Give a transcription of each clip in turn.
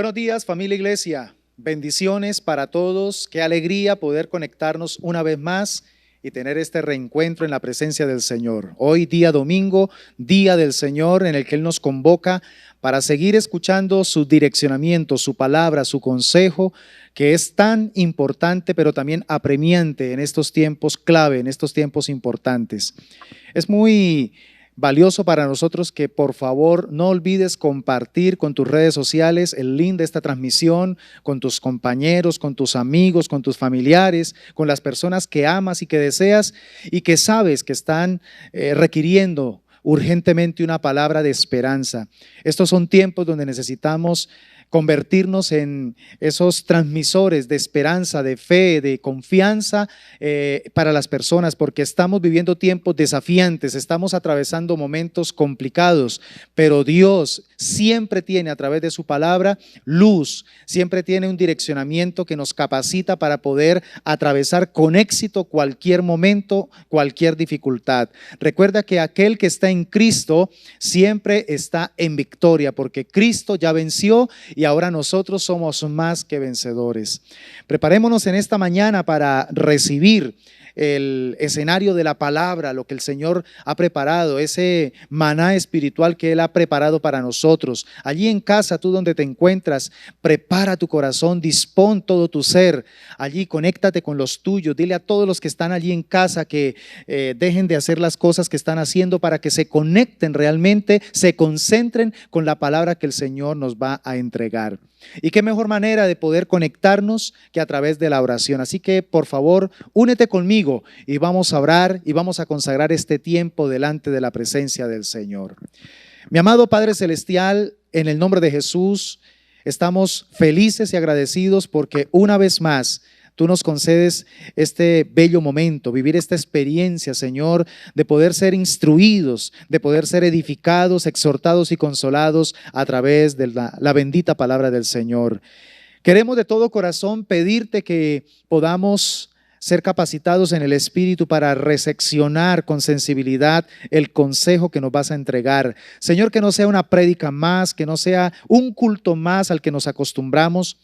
Buenos días, familia Iglesia. Bendiciones para todos. Qué alegría poder conectarnos una vez más y tener este reencuentro en la presencia del Señor. Hoy día domingo, día del Señor, en el que Él nos convoca para seguir escuchando su direccionamiento, su palabra, su consejo, que es tan importante, pero también apremiante en estos tiempos clave, en estos tiempos importantes. Es muy valioso para nosotros que por favor no olvides compartir con tus redes sociales el link de esta transmisión, con tus compañeros, con tus amigos, con tus familiares, con las personas que amas y que deseas y que sabes que están requiriendo urgentemente una palabra de esperanza. Estos son tiempos donde necesitamos convertirnos en esos transmisores de esperanza, de fe, de confianza para las personas, porque estamos viviendo tiempos desafiantes, estamos atravesando momentos complicados, pero Dios siempre tiene a través de su palabra luz, siempre tiene un direccionamiento que nos capacita para poder atravesar con éxito cualquier momento, cualquier dificultad. Recuerda que aquel que está en Cristo siempre está en victoria, porque Cristo ya venció y ahora nosotros somos más que vencedores. Preparémonos en esta mañana para recibir el escenario de la palabra, lo que el Señor ha preparado, ese maná espiritual que Él ha preparado para nosotros. Allí en casa, tú donde te encuentras, prepara tu corazón, dispón todo tu ser. Allí conéctate con los tuyos, dile a todos los que están allí en casa que dejen de hacer las cosas que están haciendo para que se conecten realmente, se concentren con la palabra que el Señor nos va a entregar. Y qué mejor manera de poder conectarnos que a través de la oración. Así que por favor, únete conmigo y vamos a orar y vamos a consagrar este tiempo delante de la presencia del Señor. Mi amado Padre Celestial, en el nombre de Jesús, estamos felices y agradecidos porque una vez más tú nos concedes este bello momento, vivir esta experiencia, Señor, de poder ser instruidos, de poder ser edificados, exhortados y consolados a través de la bendita palabra del Señor. Queremos de todo corazón pedirte que podamos ser capacitados en el Espíritu para recepcionar con sensibilidad el consejo que nos vas a entregar. Señor, que no sea una prédica más, que no sea un culto más al que nos acostumbramos,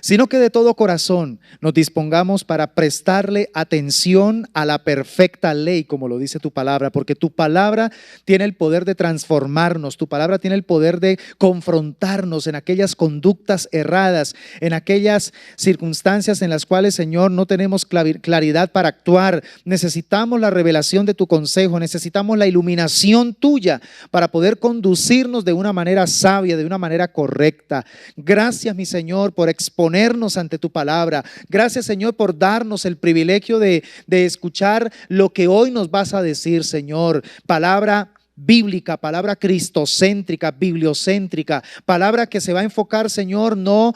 sino que de todo corazón nos dispongamos para prestarle atención a la perfecta ley, como lo dice tu palabra, porque tu palabra tiene el poder de transformarnos, tu palabra tiene el poder de confrontarnos en aquellas conductas erradas, en aquellas circunstancias en las cuales, Señor, no tenemos claridad para actuar. Necesitamos la revelación de tu consejo, necesitamos la iluminación tuya para poder conducirnos de una manera sabia, de una manera correcta. Gracias, mi Señor, por exponernos ante tu palabra. Gracias, Señor, por darnos el privilegio de escuchar lo que hoy nos vas a decir, Señor. Palabra bíblica, palabra cristocéntrica, bibliocéntrica, palabra que se va a enfocar, Señor, no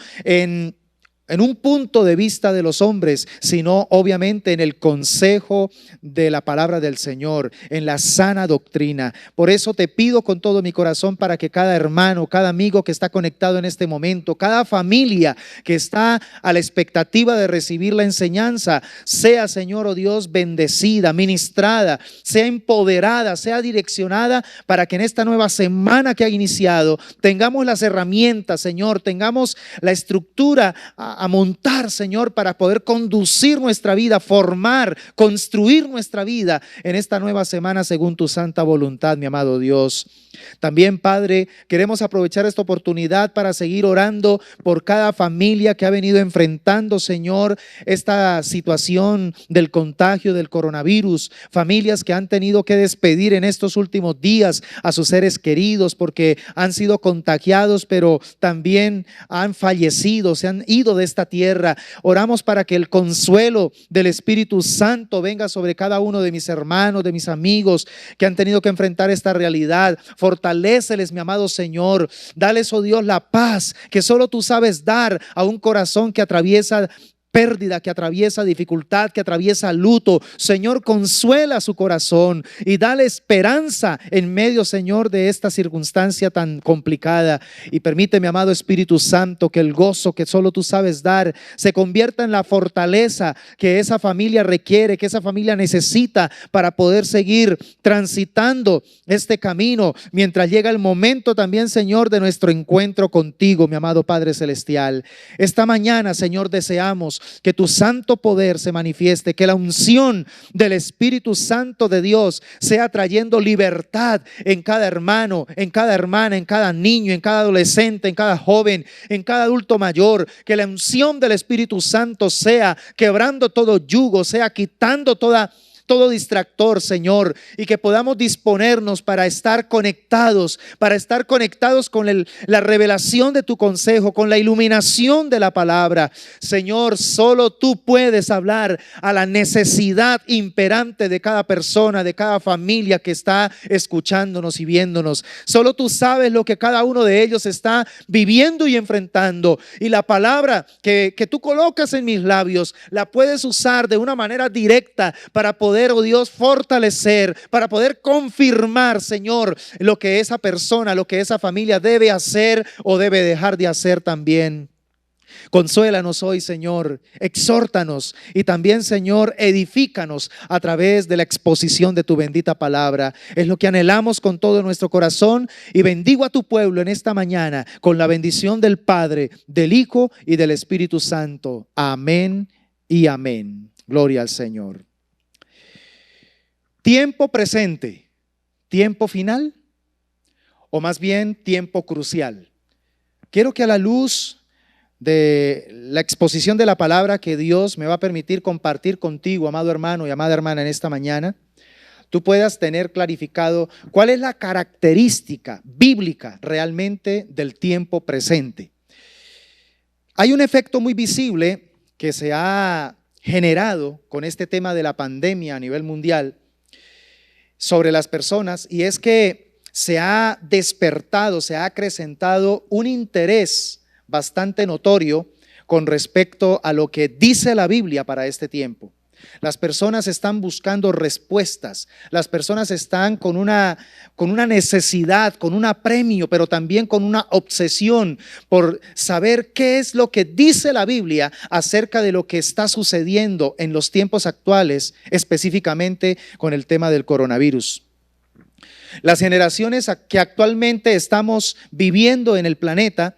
en un punto de vista de los hombres, sino obviamente en el consejo de la palabra del Señor, en la sana doctrina. Por eso te pido con todo mi corazón para que cada hermano, cada amigo que está conectado en este momento, cada familia que está a la expectativa de recibir la enseñanza, sea, Señor, oh Dios, bendecida, ministrada, sea empoderada, sea direccionada para que en esta nueva semana que ha iniciado tengamos las herramientas, Señor, tengamos la estructura a montar, Señor, para poder conducir nuestra vida, formar, construir nuestra vida en esta nueva semana según tu santa voluntad, mi amado Dios. También, Padre, queremos aprovechar esta oportunidad para seguir orando por cada familia que ha venido enfrentando, Señor, esta situación del contagio del coronavirus, familias que han tenido que despedir en estos últimos días a sus seres queridos porque han sido contagiados, pero también han fallecido, se han ido de esta tierra. Oramos para que el consuelo del Espíritu Santo venga sobre cada uno de mis hermanos, de mis amigos que han tenido que enfrentar esta realidad. Fortaléceles, mi amado Señor. Dales, oh Dios, la paz que solo tú sabes dar a un corazón que atraviesa pérdida, que atraviesa dificultad, que atraviesa luto. Señor, consuela su corazón y dale esperanza en medio, Señor, de esta circunstancia tan complicada. Y permíteme, amado Espíritu Santo, que el gozo que solo tú sabes dar se convierta en la fortaleza que esa familia requiere, que esa familia necesita para poder seguir transitando este camino mientras llega el momento también, Señor, de nuestro encuentro contigo, mi amado Padre Celestial. Esta mañana, Señor, deseamos que tu santo poder se manifieste, que la unción del Espíritu Santo de Dios sea trayendo libertad en cada hermano, en cada hermana, en cada niño, en cada adolescente, en cada joven, en cada adulto mayor. Que la unción del Espíritu Santo sea quebrando todo yugo, sea quitando todo distractor, Señor, y que podamos disponernos para estar conectados con la revelación de tu consejo, con la iluminación de la palabra. Señor, solo tú puedes hablar a la necesidad imperante de cada persona, de cada familia que está escuchándonos y viéndonos. Solo tú sabes lo que cada uno de ellos está viviendo y enfrentando, y la palabra que tú colocas en mis labios la puedes usar de una manera directa para poder, oh Dios, fortalecer, para poder confirmar, Señor, lo que esa persona, lo que esa familia debe hacer o debe dejar de hacer también. Consuélanos hoy, Señor, exhórtanos y también, Señor, edifícanos a través de la exposición de tu bendita palabra. Es lo que anhelamos con todo nuestro corazón, y bendigo a tu pueblo en esta mañana con la bendición del Padre, del Hijo y del Espíritu Santo. Amén y amén. Gloria al Señor. Tiempo presente, tiempo final, o más bien tiempo crucial. Quiero que a la luz de la exposición de la palabra que Dios me va a permitir compartir contigo, amado hermano y amada hermana, en esta mañana, tú puedas tener clarificado cuál es la característica bíblica realmente del tiempo presente. Hay un efecto muy visible que se ha generado con este tema de la pandemia a nivel mundial sobre las personas, y es que se ha despertado, se ha acrecentado un interés bastante notorio con respecto a lo que dice la Biblia para este tiempo. Las personas están buscando respuestas, las personas están con una necesidad, con un apremio, pero también con una obsesión por saber qué es lo que dice la Biblia acerca de lo que está sucediendo en los tiempos actuales, específicamente con el tema del coronavirus. Las generaciones que actualmente estamos viviendo en el planeta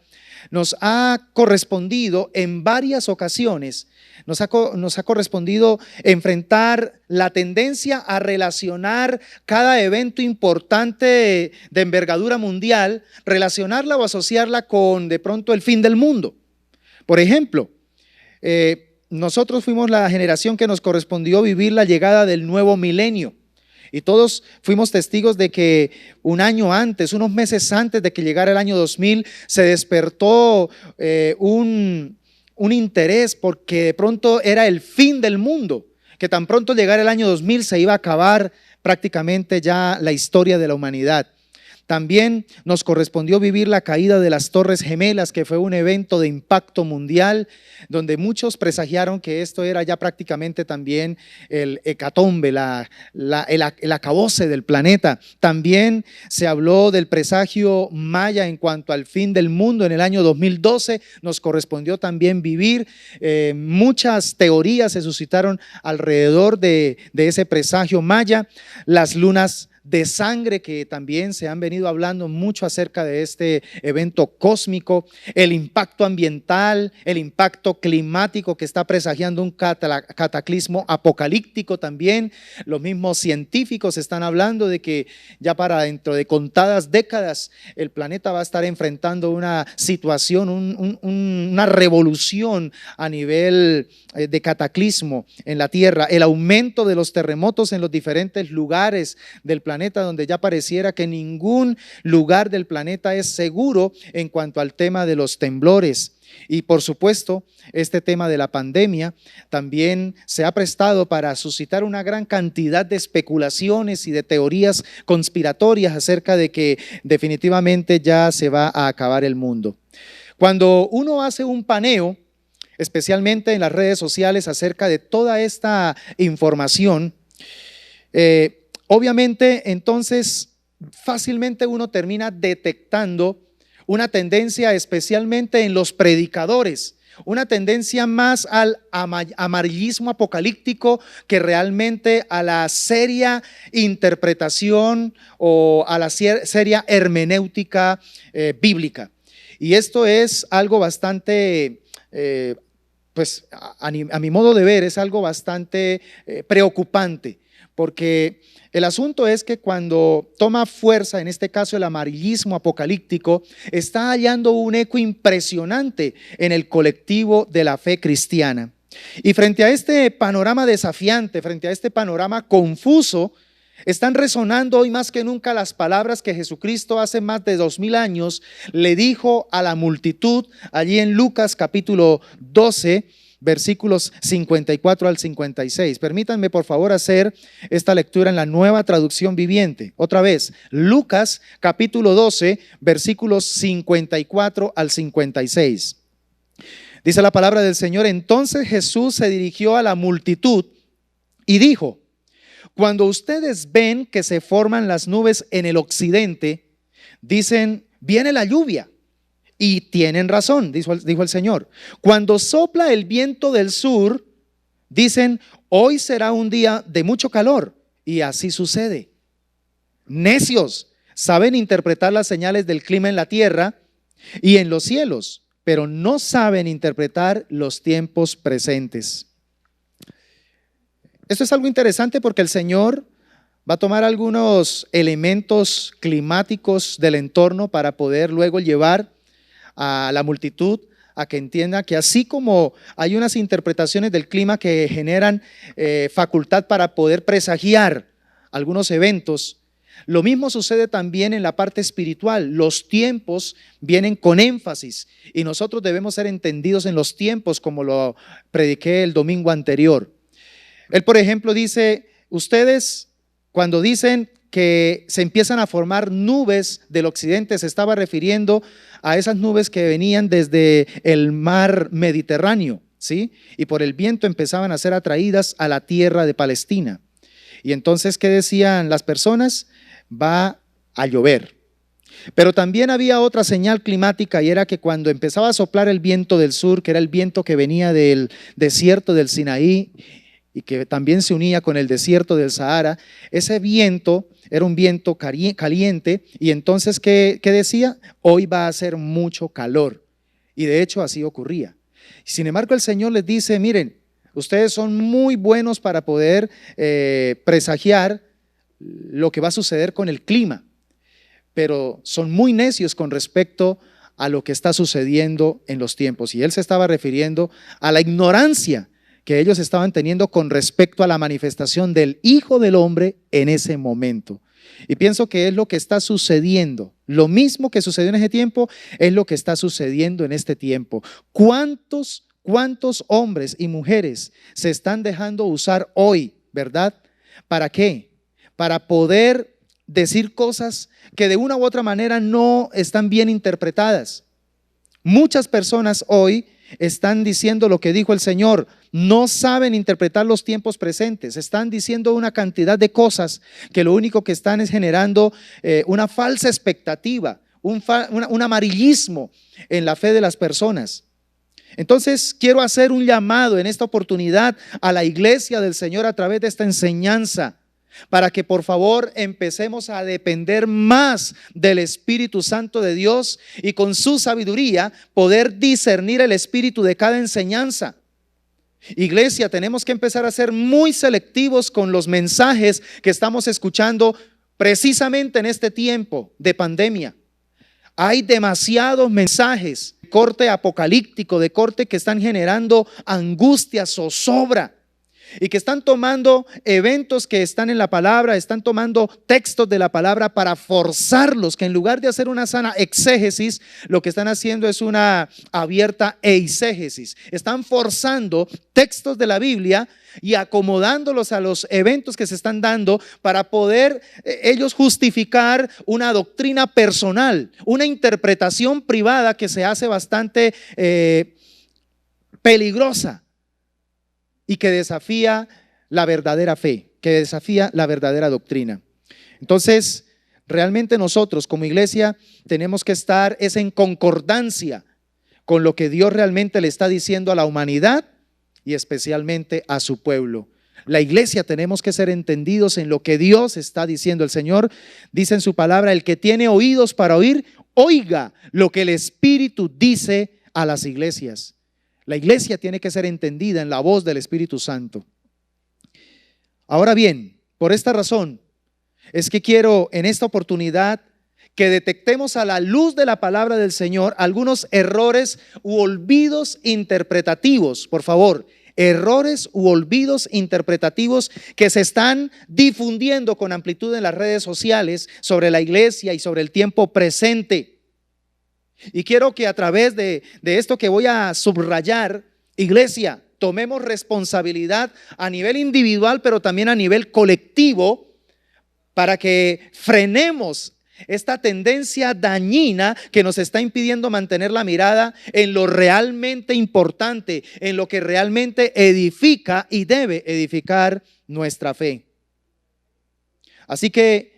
nos ha correspondido en varias ocasiones, nos ha correspondido enfrentar la tendencia a relacionar cada evento importante de envergadura mundial, relacionarla o asociarla con de pronto el fin del mundo. Por ejemplo, nosotros fuimos la generación que nos correspondió vivir la llegada del nuevo milenio. Y todos fuimos testigos de que un año antes, unos meses antes de que llegara el año 2000, se despertó un interés porque de pronto era el fin del mundo, que tan pronto llegara el año 2000 se iba a acabar prácticamente ya la historia de la humanidad. También nos correspondió vivir la caída de las Torres Gemelas, que fue un evento de impacto mundial, donde muchos presagiaron que esto era ya prácticamente también el hecatombe, el acabose del planeta. También se habló del presagio maya en cuanto al fin del mundo en el año 2012. Nos correspondió también vivir. Muchas teorías se suscitaron alrededor de ese presagio maya. Las lunas de sangre, que también se han venido hablando mucho acerca de este evento cósmico, el impacto ambiental, el impacto climático que está presagiando un cataclismo apocalíptico también. Los mismos científicos están hablando de que ya para dentro de contadas décadas el planeta va a estar enfrentando una situación, una revolución a nivel de cataclismo en la Tierra, el aumento de los terremotos en los diferentes lugares del planeta, donde ya pareciera que ningún lugar del planeta es seguro en cuanto al tema de los temblores. Y por supuesto, este tema de la pandemia también se ha prestado para suscitar una gran cantidad de especulaciones y de teorías conspiratorias acerca de que definitivamente ya se va a acabar el mundo. Cuando uno hace un paneo especialmente en las redes sociales, acerca de toda esta información, obviamente entonces fácilmente uno termina detectando una tendencia, especialmente en los predicadores, una tendencia más al amarillismo apocalíptico que realmente a la seria interpretación o a la seria hermenéutica bíblica. Y esto es algo bastante, pues a mi modo de ver, es algo bastante preocupante, porque el asunto es que cuando toma fuerza, en este caso el amarillismo apocalíptico, está hallando un eco impresionante en el colectivo de la fe cristiana. Y frente a este panorama desafiante, frente a este panorama confuso, están resonando hoy más que nunca las palabras que Jesucristo hace más de 2000 años le dijo a la multitud allí en Lucas capítulo 12, versículos 54 al 56. Permítanme por favor hacer esta lectura en la Nueva Traducción Viviente. Otra vez, Lucas capítulo 12, versículos 54 al 56. Dice la palabra del Señor: entonces Jesús se dirigió a la multitud y dijo: cuando ustedes ven que se forman las nubes en el occidente, dicen, viene la lluvia. Y tienen razón, dijo el Señor. Cuando sopla el viento del sur, dicen, hoy será un día de mucho calor. Y así sucede. Necios, saben interpretar las señales del clima en la tierra y en los cielos, pero no saben interpretar los tiempos presentes. Esto es algo interesante porque el Señor va a tomar algunos elementos climáticos del entorno para poder luego llevar a la multitud a que entienda que así como hay unas interpretaciones del clima que generan facultad para poder presagiar algunos eventos, lo mismo sucede también en la parte espiritual. Los tiempos vienen con énfasis y nosotros debemos ser entendidos en los tiempos, como lo prediqué el domingo anterior. Él, por ejemplo, dice, ustedes cuando dicen que se empiezan a formar nubes del occidente, se estaba refiriendo a esas nubes que venían desde el mar Mediterráneo, ¿sí? Y por el viento empezaban a ser atraídas a la tierra de Palestina. Y entonces, ¿qué decían las personas? Va a llover. Pero también había otra señal climática, y era que cuando empezaba a soplar el viento del sur, que era el viento que venía del desierto del Sinaí y que también se unía con el desierto del Sahara, ese viento era un viento caliente. Y entonces, ¿qué decía? Hoy va a hacer mucho calor. Y de hecho así ocurría. Sin embargo, el Señor les dice, miren, ustedes son muy buenos para poder presagiar lo que va a suceder con el clima, pero son muy necios con respecto a lo que está sucediendo en los tiempos. Y Él se estaba refiriendo a la ignorancia que ellos estaban teniendo con respecto a la manifestación del Hijo del Hombre en ese momento. Y pienso que es lo que está sucediendo. Lo mismo que sucedió en ese tiempo es lo que está sucediendo en este tiempo. ¿Cuántos hombres y mujeres se están dejando usar hoy, verdad? ¿Para qué? Para poder decir cosas que de una u otra manera no están bien interpretadas. Muchas personas hoy están diciendo lo que dijo el Señor, no saben interpretar los tiempos presentes, están diciendo una cantidad de cosas que lo único que están es generando una falsa expectativa, un amarillismo en la fe de las personas. Entonces quiero hacer un llamado en esta oportunidad a la iglesia del Señor a través de esta enseñanza, para que por favor empecemos a depender más del Espíritu Santo de Dios y con su sabiduría poder discernir el espíritu de cada enseñanza. Iglesia, tenemos que empezar a ser muy selectivos con los mensajes que estamos escuchando precisamente en este tiempo de pandemia. Hay demasiados mensajes de corte apocalíptico, de corte que están generando angustia, zozobra, y que están tomando eventos que están en la palabra, están tomando textos de la palabra para forzarlos, que en lugar de hacer una sana exégesis, lo que están haciendo es una abierta eisegesis. Están forzando textos de la Biblia y acomodándolos a los eventos que se están dando para poder ellos justificar una doctrina personal, una interpretación privada que se hace bastante peligrosa y que desafía la verdadera fe, que desafía la verdadera doctrina. Entonces, realmente nosotros como iglesia tenemos que estar en concordancia con lo que Dios realmente le está diciendo a la humanidad y especialmente a su pueblo. La iglesia tenemos que ser entendidos en lo que Dios está diciendo. El Señor dice en su palabra: el que tiene oídos para oír, oiga lo que el Espíritu dice a las iglesias. La iglesia tiene que ser entendida en la voz del Espíritu Santo. Ahora bien, por esta razón es que quiero en esta oportunidad que detectemos a la luz de la palabra del Señor algunos errores u olvidos interpretativos. Por favor, errores u olvidos interpretativos que se están difundiendo con amplitud en las redes sociales sobre la iglesia y sobre el tiempo presente. Y quiero que a través de esto que voy a subrayar, iglesia, tomemos responsabilidad a nivel individual, pero también a nivel colectivo, para que frenemos esta tendencia dañina que nos está impidiendo mantener la mirada en lo realmente importante, en lo que realmente edifica y debe edificar nuestra fe. Así que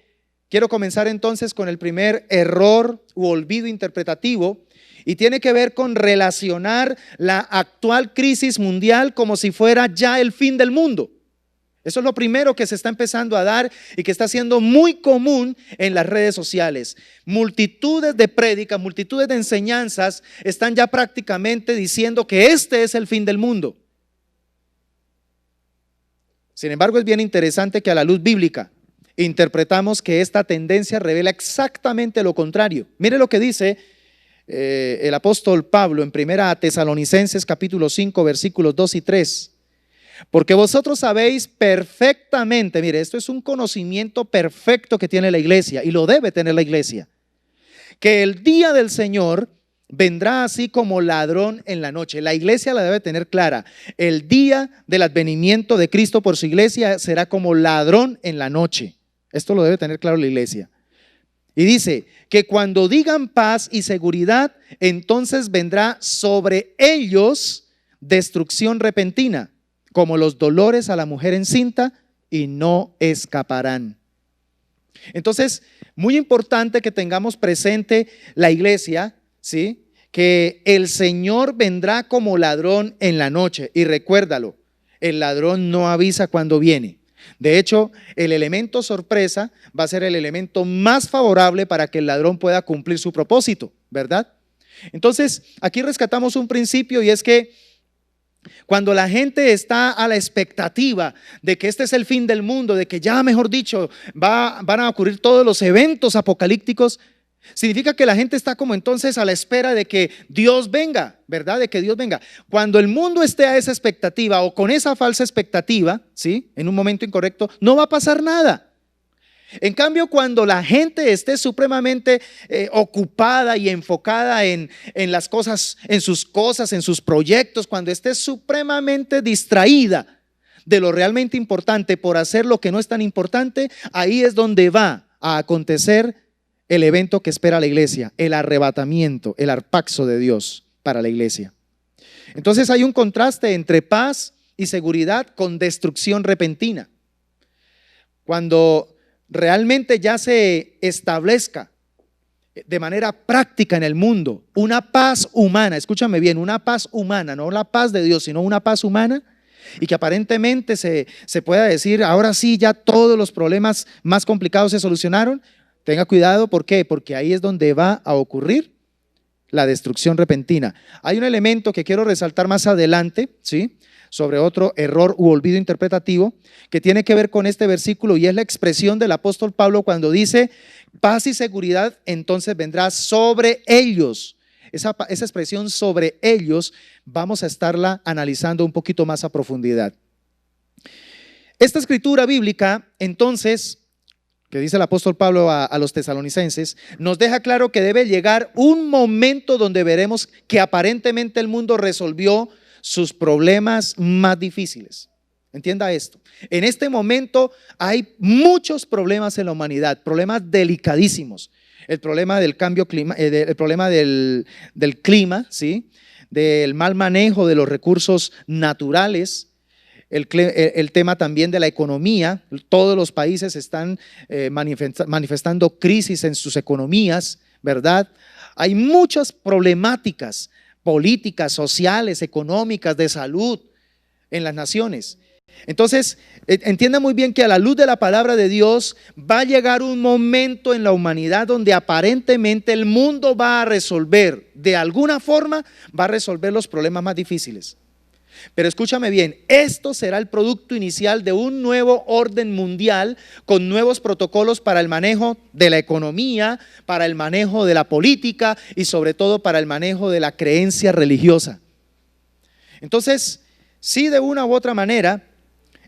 quiero comenzar entonces con el primer error u olvido interpretativo, y tiene que ver con relacionar la actual crisis mundial como si fuera ya el fin del mundo. Eso es lo primero que se está empezando a dar y que está siendo muy común en las redes sociales. Multitudes de prédicas, multitudes de enseñanzas están ya prácticamente diciendo que este es el fin del mundo. Sin embargo, es bien interesante que a la luz bíblica interpretamos que esta tendencia revela exactamente lo contrario. Mire lo que dice el apóstol Pablo en 1 Tesalonicenses capítulo 5 versículos 2 y 3. Porque vosotros sabéis perfectamente, mire, esto es un conocimiento perfecto que tiene la iglesia y lo debe tener la iglesia, que el día del Señor vendrá así como ladrón en la noche. La iglesia la debe tener clara. El día del advenimiento de Cristo por su iglesia será como ladrón en la noche. Esto lo debe tener claro la iglesia. Y dice que cuando digan paz y seguridad, entonces vendrá sobre ellos destrucción repentina, como los dolores a la mujer encinta, y no escaparán. Entonces, muy importante que tengamos presente la iglesia, ¿sí? Que el Señor vendrá como ladrón en la noche. Y recuérdalo, el ladrón no avisa cuando viene. De hecho, el elemento sorpresa va a ser el elemento más favorable para que el ladrón pueda cumplir su propósito, ¿verdad? Entonces, aquí rescatamos un principio, y es que cuando la gente está a la expectativa de que este es el fin del mundo, de que ya, mejor dicho, van a ocurrir todos los eventos apocalípticos, significa que la gente está como entonces a la espera de que Dios venga, ¿verdad? De que Dios venga. Cuando el mundo esté a esa expectativa o con esa falsa expectativa, ¿sí? En un momento incorrecto, no va a pasar nada. En cambio, cuando la gente esté supremamente ocupada y enfocada en las cosas, en sus proyectos, cuando esté supremamente distraída de lo realmente importante por hacer lo que no es tan importante, ahí es donde va a acontecer el evento que espera la iglesia, el arrebatamiento, el arpaxo de Dios para la iglesia. Entonces hay un contraste entre paz y seguridad con destrucción repentina. Cuando realmente ya se establezca de manera práctica en el mundo una paz humana, escúchame bien, una paz humana, no la paz de Dios, sino una paz humana, y que aparentemente se pueda decir, ahora sí, ya todos los problemas más complicados se solucionaron. Tenga cuidado, ¿por qué? Porque ahí es donde va a ocurrir la destrucción repentina. Hay un elemento que quiero resaltar más adelante, ¿sí? Sobre otro error u olvido interpretativo que tiene que ver con este versículo, y es la expresión del apóstol Pablo cuando dice paz y seguridad entonces vendrá sobre ellos. Esa expresión sobre ellos vamos a estarla analizando un poquito más a profundidad. Esta escritura bíblica entonces, que dice el apóstol Pablo a los tesalonicenses, nos deja claro que debe llegar un momento donde veremos que aparentemente el mundo resolvió sus problemas más difíciles. Entienda esto. En este momento hay muchos problemas en la humanidad, problemas delicadísimos. El problema del cambio clima, el problema del clima, ¿sí? del mal manejo de los recursos naturales, el tema también de la economía. Todos los países están manifestando crisis en sus economías, ¿verdad? Hay muchas problemáticas políticas, sociales, económicas, de salud en las naciones. Entonces, entienda muy bien que a la luz de la palabra de Dios va a llegar un momento en la humanidad donde aparentemente el mundo va a resolver, de alguna forma, va a resolver los problemas más difíciles. Pero escúchame bien, esto será el producto inicial de un nuevo orden mundial con nuevos protocolos para el manejo de la economía, para el manejo de la política y sobre todo para el manejo de la creencia religiosa. Entonces, sí, de una u otra manera,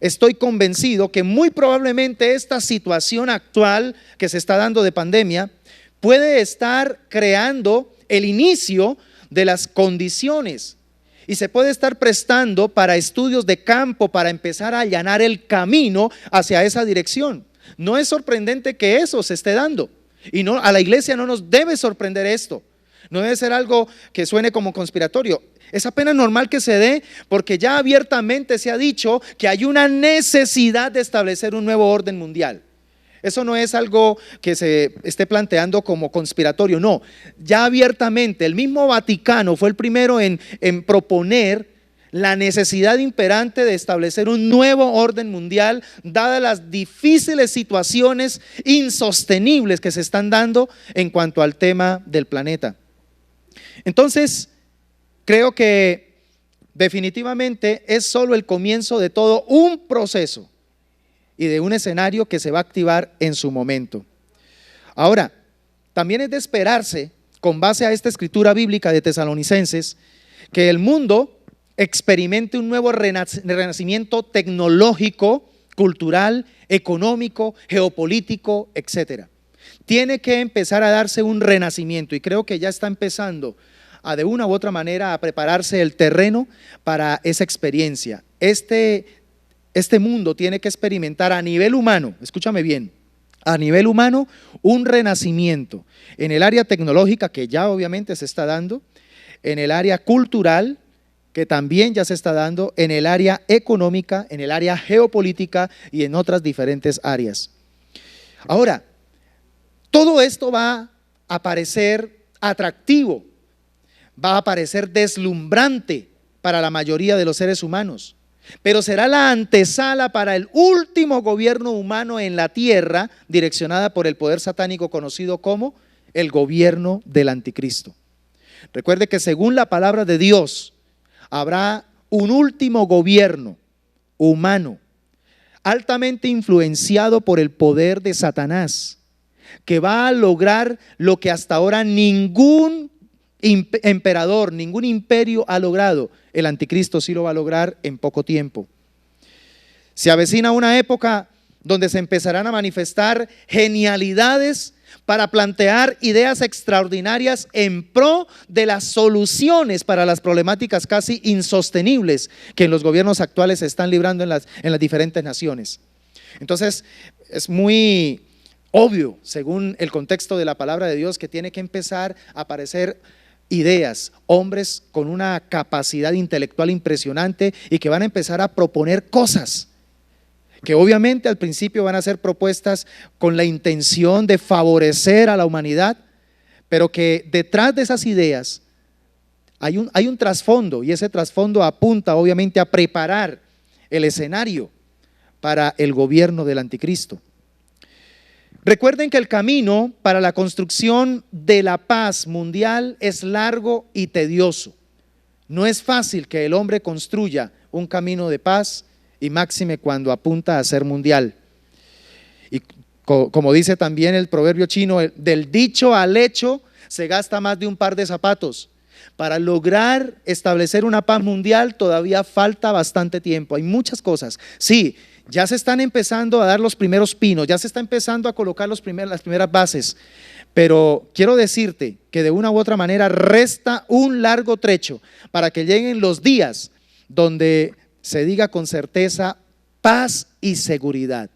estoy convencido que muy probablemente esta situación actual que se está dando de pandemia puede estar creando el inicio de las condiciones y se puede estar prestando para estudios de campo, para empezar a allanar el camino hacia esa dirección. No es sorprendente que eso se esté dando, y no, a la iglesia no nos debe sorprender esto. No debe ser algo que suene como conspiratorio. Es apenas normal que se dé, porque ya abiertamente se ha dicho que hay una necesidad de establecer un nuevo orden mundial. Eso no es algo que se esté planteando como conspiratorio, no. Ya abiertamente, el mismo Vaticano fue el primero en proponer la necesidad imperante de establecer un nuevo orden mundial, dadas las difíciles situaciones insostenibles que se están dando en cuanto al tema del planeta. Entonces, creo que definitivamente es solo el comienzo de todo un proceso y de un escenario que se va a activar en su momento. Ahora, también es de esperarse, con base a esta escritura bíblica de Tesalonicenses, que el mundo experimente un nuevo renacimiento tecnológico, cultural, económico, geopolítico, etcétera. Tiene que empezar a darse un renacimiento, y creo que ya está empezando a, de una u otra manera, a prepararse el terreno para esa experiencia. Este mundo tiene que experimentar a nivel humano, escúchame bien, a nivel humano, un renacimiento en el área tecnológica, que ya obviamente se está dando, en el área cultural, que también ya se está dando, en el área económica, en el área geopolítica y en otras diferentes áreas. Ahora, todo esto va a parecer atractivo, va a parecer deslumbrante para la mayoría de los seres humanos, pero será la antesala para el último gobierno humano en la tierra, direccionada por el poder satánico conocido como el gobierno del anticristo. Recuerde que según la palabra de Dios, habrá un último gobierno humano, altamente influenciado por el poder de Satanás, que va a lograr lo que hasta ahora ningún emperador, ningún imperio ha logrado. El anticristo sí lo va a lograr en poco tiempo. Se avecina una época donde se empezarán a manifestar genialidades para plantear ideas extraordinarias en pro de las soluciones para las problemáticas casi insostenibles que en los gobiernos actuales se están librando en las diferentes naciones. Entonces, es muy obvio, según el contexto de la palabra de Dios, que tiene que empezar a aparecer ideas, hombres con una capacidad intelectual impresionante y que van a empezar a proponer cosas que obviamente al principio van a ser propuestas con la intención de favorecer a la humanidad, pero que detrás de esas ideas hay un trasfondo, y ese trasfondo apunta obviamente a preparar el escenario para el gobierno del anticristo. Recuerden que el camino para la construcción de la paz mundial es largo y tedioso. No es fácil que el hombre construya un camino de paz, y máxime cuando apunta a ser mundial. Y como dice también el proverbio chino, del dicho al hecho se gasta más de un par de zapatos. Para lograr establecer una paz mundial todavía falta bastante tiempo. Hay muchas cosas. Sí, ya se están empezando a dar los primeros pinos, ya se está empezando a colocar las primeras bases, pero quiero decirte que de una u otra manera resta un largo trecho para que lleguen los días donde se diga con certeza paz y seguridad.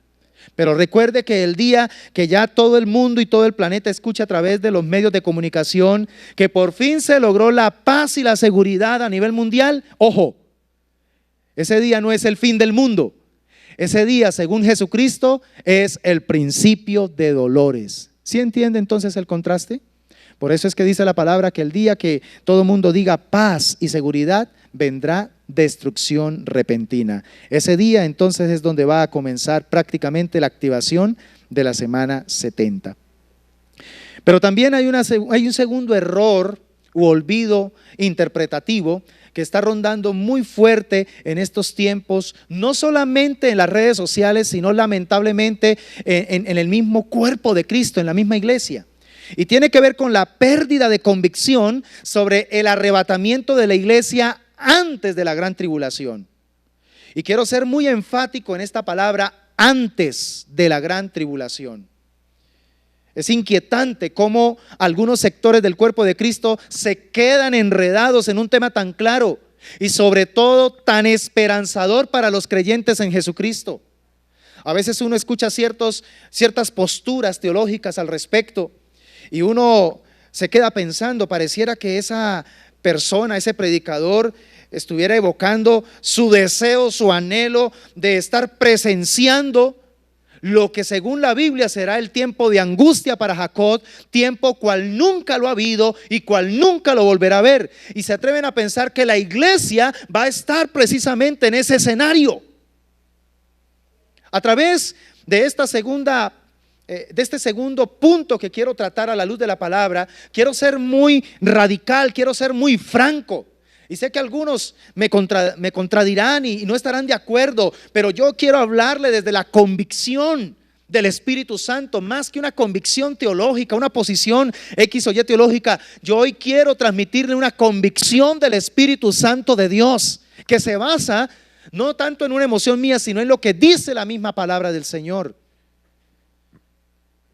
Pero recuerde que el día que ya todo el mundo y todo el planeta escucha a través de los medios de comunicación que por fin se logró la paz y la seguridad a nivel mundial, ojo, ese día no es el fin del mundo. Ese día, según Jesucristo, es el principio de dolores. ¿Sí entiende entonces el contraste? Por eso es que dice la palabra que el día que todo el mundo diga paz y seguridad, vendrá destrucción repentina. Ese día entonces es donde va a comenzar prácticamente la activación de la semana 70. Pero también hay un segundo error u olvido interpretativo que está rondando muy fuerte en estos tiempos, no solamente en las redes sociales, sino lamentablemente en el mismo cuerpo de Cristo, en la misma iglesia. Y tiene que ver con la pérdida de convicción sobre el arrebatamiento de la iglesia antes de la gran tribulación. Y quiero ser muy enfático en esta palabra, antes de la gran tribulación. Es inquietante cómo algunos sectores del cuerpo de Cristo se quedan enredados en un tema tan claro y sobre todo tan esperanzador para los creyentes en Jesucristo. A veces uno escucha ciertas posturas teológicas al respecto y uno se queda pensando, pareciera que esa persona, ese predicador, estuviera evocando su deseo, su anhelo de estar presenciando lo que según la Biblia será el tiempo de angustia para Jacob, tiempo cual nunca lo ha habido y cual nunca lo volverá a ver. Y se atreven a pensar que la iglesia va a estar precisamente en ese escenario. A través de este segundo punto que quiero tratar a la luz de la palabra, quiero ser muy radical, quiero ser muy franco. Y sé que algunos me contradirán y no estarán de acuerdo, pero yo quiero hablarle desde la convicción del Espíritu Santo, más que una convicción teológica, una posición X o Y teológica. Yo hoy quiero transmitirle una convicción del Espíritu Santo de Dios, que se basa no tanto en una emoción mía, sino en lo que dice la misma palabra del Señor.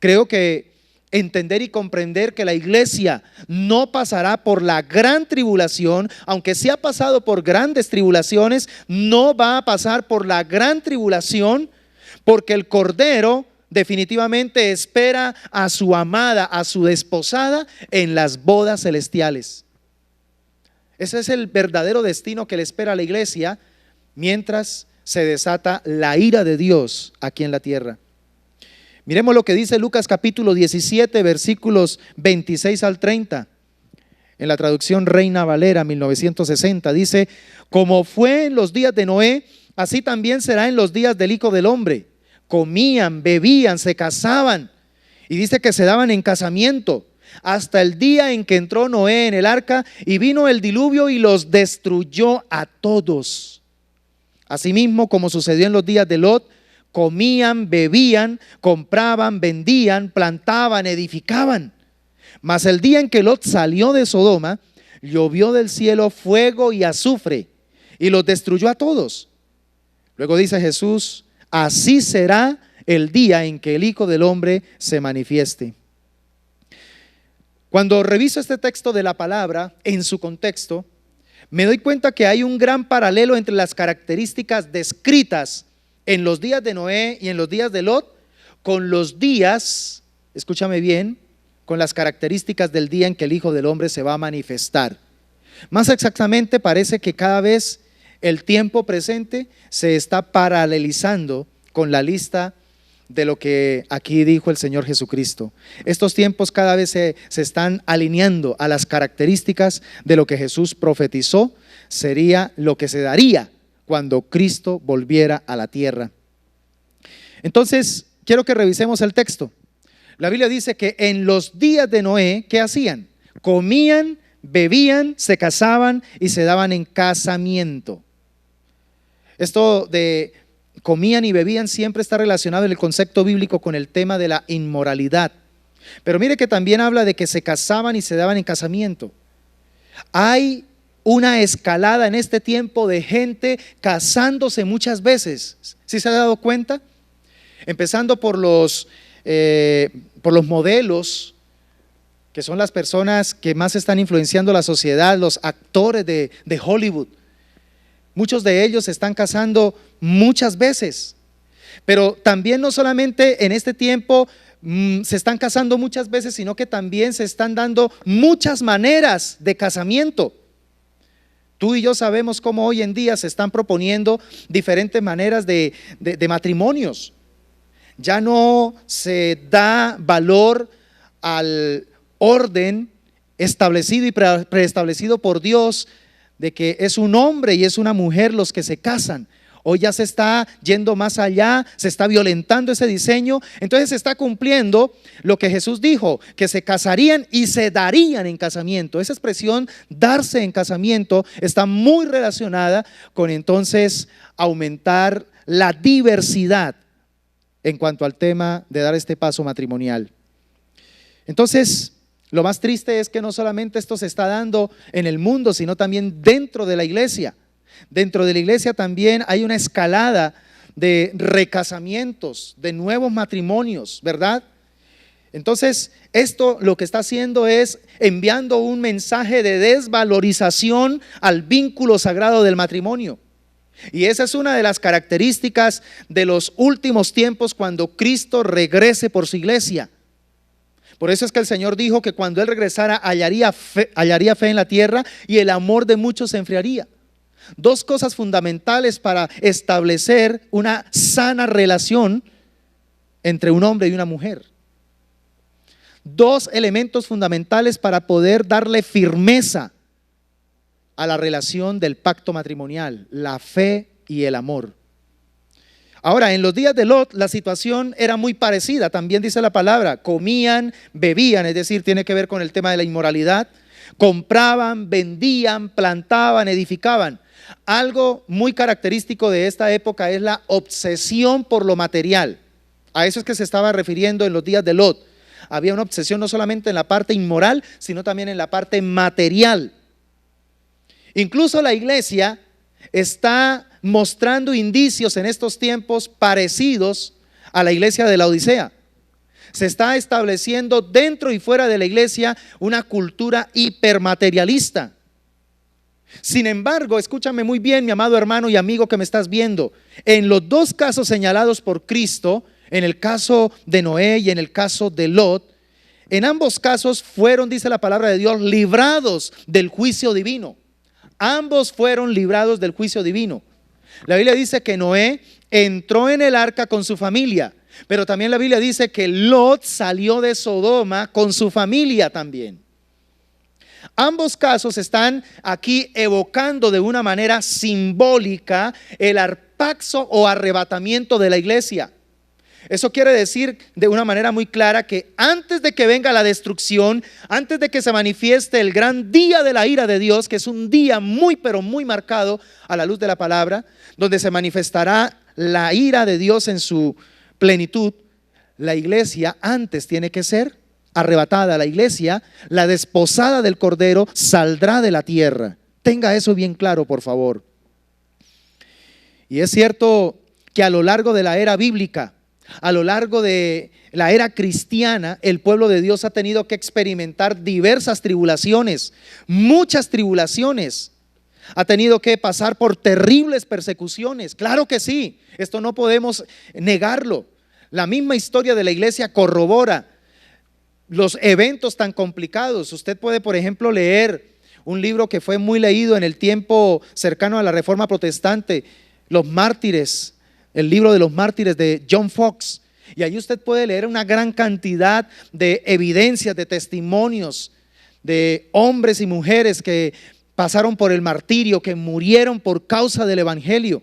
Creo que entender y comprender que la iglesia no pasará por la gran tribulación, aunque sí ha pasado por grandes tribulaciones, no va a pasar por la gran tribulación, porque el Cordero definitivamente espera a su amada, a su desposada en las bodas celestiales. Ese es el verdadero destino que le espera a la iglesia mientras se desata la ira de Dios aquí en la tierra. Miremos lo que dice Lucas capítulo 17, versículos 26 al 30. En la traducción Reina Valera 1960 dice: como fue en los días de Noé, así también será en los días del Hijo del Hombre. Comían, bebían, se casaban, y dice que se daban en casamiento, hasta el día en que entró Noé en el arca y vino el diluvio y los destruyó a todos. Asimismo, como sucedió en los días de Lot, comían, bebían, compraban, vendían, plantaban, edificaban. Mas el día en que Lot salió de Sodoma, llovió del cielo fuego y azufre y los destruyó a todos. Luego dice Jesús: así será el día en que el Hijo del Hombre se manifieste. Cuando reviso este texto de la palabra en su contexto, me doy cuenta que hay un gran paralelo entre las características descritas en los días de Noé y en los días de Lot, con los días, escúchame bien, con las características del día en que el Hijo del Hombre se va a manifestar. Más exactamente, parece que cada vez el tiempo presente se está paralelizando con la lista de lo que aquí dijo el Señor Jesucristo. Estos tiempos cada vez se están alineando a las características de lo que Jesús profetizó sería lo que se daría cuando Cristo volviera a la tierra. Entonces, quiero que revisemos el texto. La Biblia dice que en los días de Noé, ¿qué hacían? Comían, bebían, se casaban y se daban en casamiento. Esto de comían y bebían siempre está relacionado en el concepto bíblico con el tema de la inmoralidad. Pero mire que también habla de que se casaban y se daban en casamiento. Hay una escalada en este tiempo de gente casándose muchas veces. ¿Sí se ha dado cuenta? Empezando por los modelos, que son las personas que más están influenciando la sociedad, los actores de Hollywood. Muchos de ellos se están casando muchas veces. Pero también no solamente en este tiempo se están casando muchas veces, sino que también se están dando muchas maneras de casamiento. Tú y yo sabemos cómo hoy en día se están proponiendo diferentes maneras de matrimonios. Ya no se da valor al orden establecido y preestablecido por Dios de que es un hombre y es una mujer los que se casan. Hoy ya se está yendo más allá, se está violentando ese diseño. Entonces se está cumpliendo lo que Jesús dijo, que se casarían y se darían en casamiento. Esa expresión, darse en casamiento, está muy relacionada con entonces aumentar la diversidad en cuanto al tema de dar este paso matrimonial. Entonces, lo más triste es que no solamente esto se está dando en el mundo, sino también dentro de la iglesia. Dentro de la iglesia también hay una escalada de recasamientos, de nuevos matrimonios, ¿verdad? Entonces, esto lo que está haciendo es enviando un mensaje de desvalorización al vínculo sagrado del matrimonio. Y esa es una de las características de los últimos tiempos cuando Cristo regrese por su iglesia. Por eso es que el Señor dijo que cuando Él regresara hallaría fe en la tierra y el amor de muchos se enfriaría. Dos cosas fundamentales para establecer una sana relación entre un hombre y una mujer. Dos elementos fundamentales para poder darle firmeza a la relación del pacto matrimonial: la fe y el amor. Ahora, en los días de Lot la situación era muy parecida, también dice la palabra, comían, bebían, es decir, tiene que ver con el tema de la inmoralidad, compraban, vendían, plantaban, edificaban. Algo muy característico de esta época es la obsesión por lo material. A eso es que se estaba refiriendo en los días de Lot. Había una obsesión no solamente en la parte inmoral, sino también en la parte material. Incluso la iglesia está mostrando indicios en estos tiempos parecidos a la iglesia de la Odisea. Se está estableciendo dentro y fuera de la iglesia una cultura hipermaterialista. Sin embargo, escúchame muy bien, mi amado hermano y amigo que me estás viendo, en los dos casos señalados por Cristo, en el caso de Noé y en el caso de Lot, en ambos casos fueron, dice la palabra de Dios, librados del juicio divino. Ambos fueron librados del juicio divino. La Biblia dice que Noé entró en el arca con su familia, pero también la Biblia dice que Lot salió de Sodoma con su familia también. Ambos casos están aquí evocando de una manera simbólica el arpazo o arrebatamiento de la iglesia. Eso quiere decir de una manera muy clara que antes de que venga la destrucción, antes de que se manifieste el gran día de la ira de Dios, que es un día muy pero muy marcado a la luz de la palabra, donde se manifestará la ira de Dios en su plenitud, la iglesia antes tiene que ser arrebatada. La iglesia, la desposada del Cordero, saldrá de la tierra. Tenga eso bien claro, por favor. Y es cierto que a lo largo de la era bíblica, a lo largo de la era cristiana, el pueblo de Dios ha tenido que experimentar diversas tribulaciones, muchas tribulaciones. Ha tenido que pasar por terribles persecuciones. Claro que sí, esto no podemos negarlo. La misma historia de la iglesia corrobora los eventos tan complicados. Usted puede, por ejemplo, leer un libro que fue muy leído en el tiempo cercano a la Reforma Protestante, Los Mártires, el libro de los mártires de John Fox, y ahí usted puede leer una gran cantidad de evidencias, de testimonios de hombres y mujeres que pasaron por el martirio, que murieron por causa del evangelio.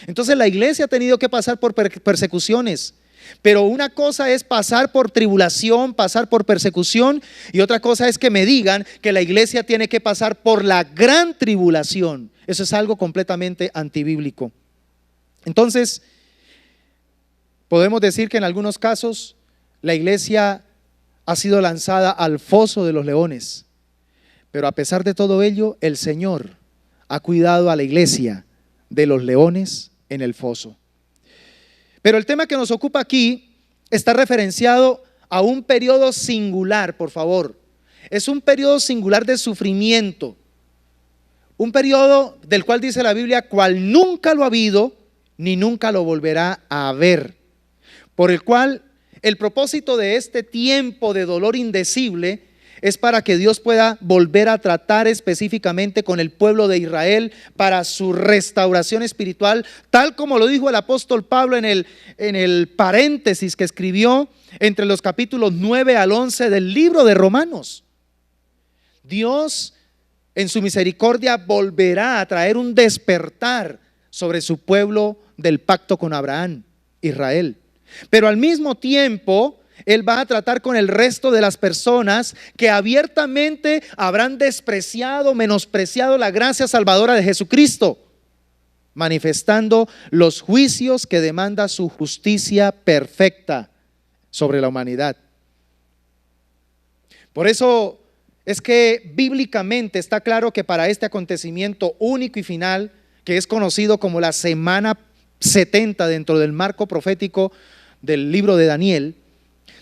Entonces la iglesia ha tenido que pasar por persecuciones, pero una cosa es pasar por tribulación, pasar por persecución, y otra cosa es que me digan que la iglesia tiene que pasar por la gran tribulación. Eso es algo completamente antibíblico. Entonces, podemos decir que en algunos casos la iglesia ha sido lanzada al foso de los leones, pero a pesar de todo ello, el Señor ha cuidado a la iglesia de los leones en el foso. Pero el tema que nos ocupa aquí está referenciado a un periodo singular, por favor. Es un periodo singular de sufrimiento, un periodo del cual dice la Biblia, cual nunca lo ha habido ni nunca lo volverá a ver. Por el cual el propósito de este tiempo de dolor indecible es para que Dios pueda volver a tratar específicamente con el pueblo de Israel para su restauración espiritual, tal como lo dijo el apóstol Pablo en el paréntesis que escribió entre los capítulos 9 al 11 del libro de Romanos. Dios en su misericordia volverá a traer un despertar sobre su pueblo del pacto con Abraham, Israel. Pero al mismo tiempo, Él va a tratar con el resto de las personas que abiertamente habrán despreciado, menospreciado la gracia salvadora de Jesucristo, manifestando los juicios que demanda su justicia perfecta sobre la humanidad. Por eso es que bíblicamente está claro que para este acontecimiento único y final, que es conocido como la semana 70 dentro del marco profético del libro de Daniel,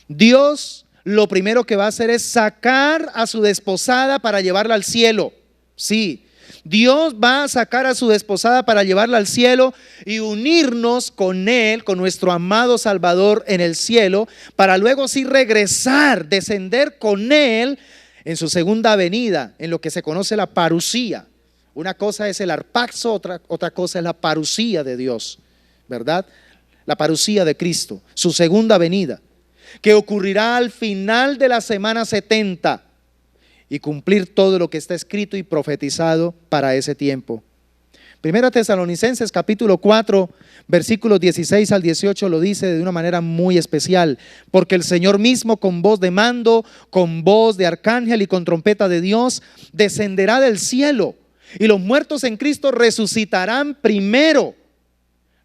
Dios lo primero que va a hacer es sacar a su desposada para llevarla al cielo. Sí, Dios va a sacar a su desposada para llevarla al cielo y unirnos con Él, con nuestro amado Salvador en el cielo, para luego sí regresar, descender con Él en su segunda venida, en lo que se conoce la parusía. Una cosa es el arpaxo, otra cosa es la parusía de Dios, ¿verdad? La parusía de Cristo, su segunda venida, que ocurrirá al final de la semana 70 y cumplir todo lo que está escrito y profetizado para ese tiempo. Primera Tesalonicenses capítulo 4, versículos 16 al 18 lo dice de una manera muy especial: porque el Señor mismo con voz de mando, con voz de arcángel y con trompeta de Dios descenderá del cielo, y los muertos en Cristo resucitarán primero.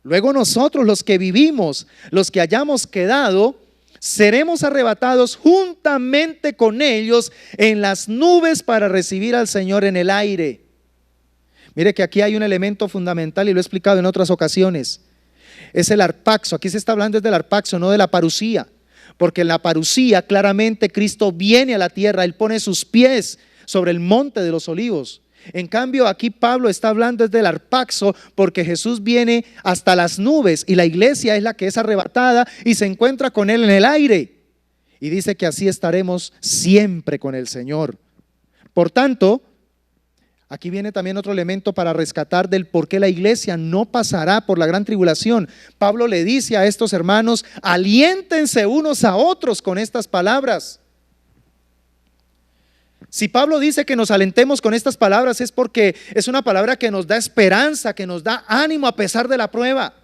Luego nosotros, los que vivimos, los que hayamos quedado, seremos arrebatados juntamente con ellos en las nubes para recibir al Señor en el aire. Mire que aquí hay un elemento fundamental y lo he explicado en otras ocasiones. Es el arpaxo. Aquí se está hablando del arpaxo, no de la parusía, porque en la parusía claramente Cristo viene a la tierra, Él pone sus pies sobre el monte de los olivos. En cambio aquí Pablo está hablando del arpaxo, porque Jesús viene hasta las nubes y la iglesia es la que es arrebatada y se encuentra con Él en el aire, y dice que así estaremos siempre con el Señor. Por tanto, aquí viene también otro elemento para rescatar del por qué la iglesia no pasará por la gran tribulación. Pablo le dice a estos hermanos: aliéntense unos a otros con estas palabras. Si Pablo dice que nos alentemos con estas palabras, es porque es una palabra que nos da esperanza, que nos da ánimo a pesar de la prueba.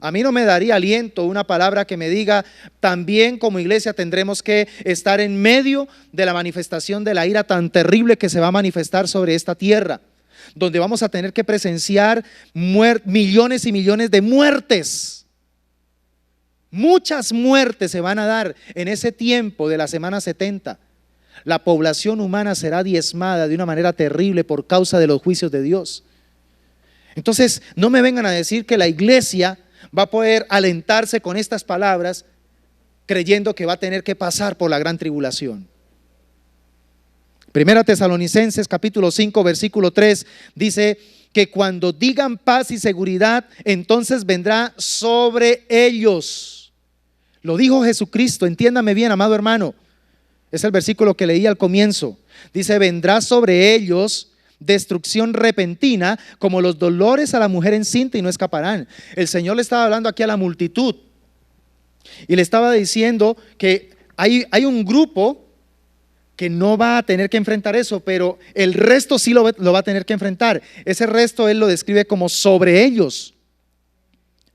A mí no me daría aliento una palabra que me diga: también como iglesia tendremos que estar en medio de la manifestación de la ira tan terrible que se va a manifestar sobre esta tierra, donde vamos a tener que presenciar millones y millones de muertes. Muchas muertes se van a dar en ese tiempo de la semana 70. La población humana será diezmada de una manera terrible por causa de los juicios de Dios. Entonces, no me vengan a decir que la iglesia va a poder alentarse con estas palabras creyendo que va a tener que pasar por la gran tribulación. Primera Tesalonicenses capítulo 5 versículo 3 dice que cuando digan paz y seguridad, entonces vendrá sobre ellos. Lo dijo Jesucristo, entiéndame bien, amado hermano. Es el versículo que leí al comienzo. Dice: vendrá sobre ellos destrucción repentina, como los dolores a la mujer encinta, y no escaparán. El Señor le estaba hablando aquí a la multitud y le estaba diciendo que hay un grupo que no va a tener que enfrentar eso, pero el resto sí lo va a tener que enfrentar. Ese resto Él lo describe como sobre ellos.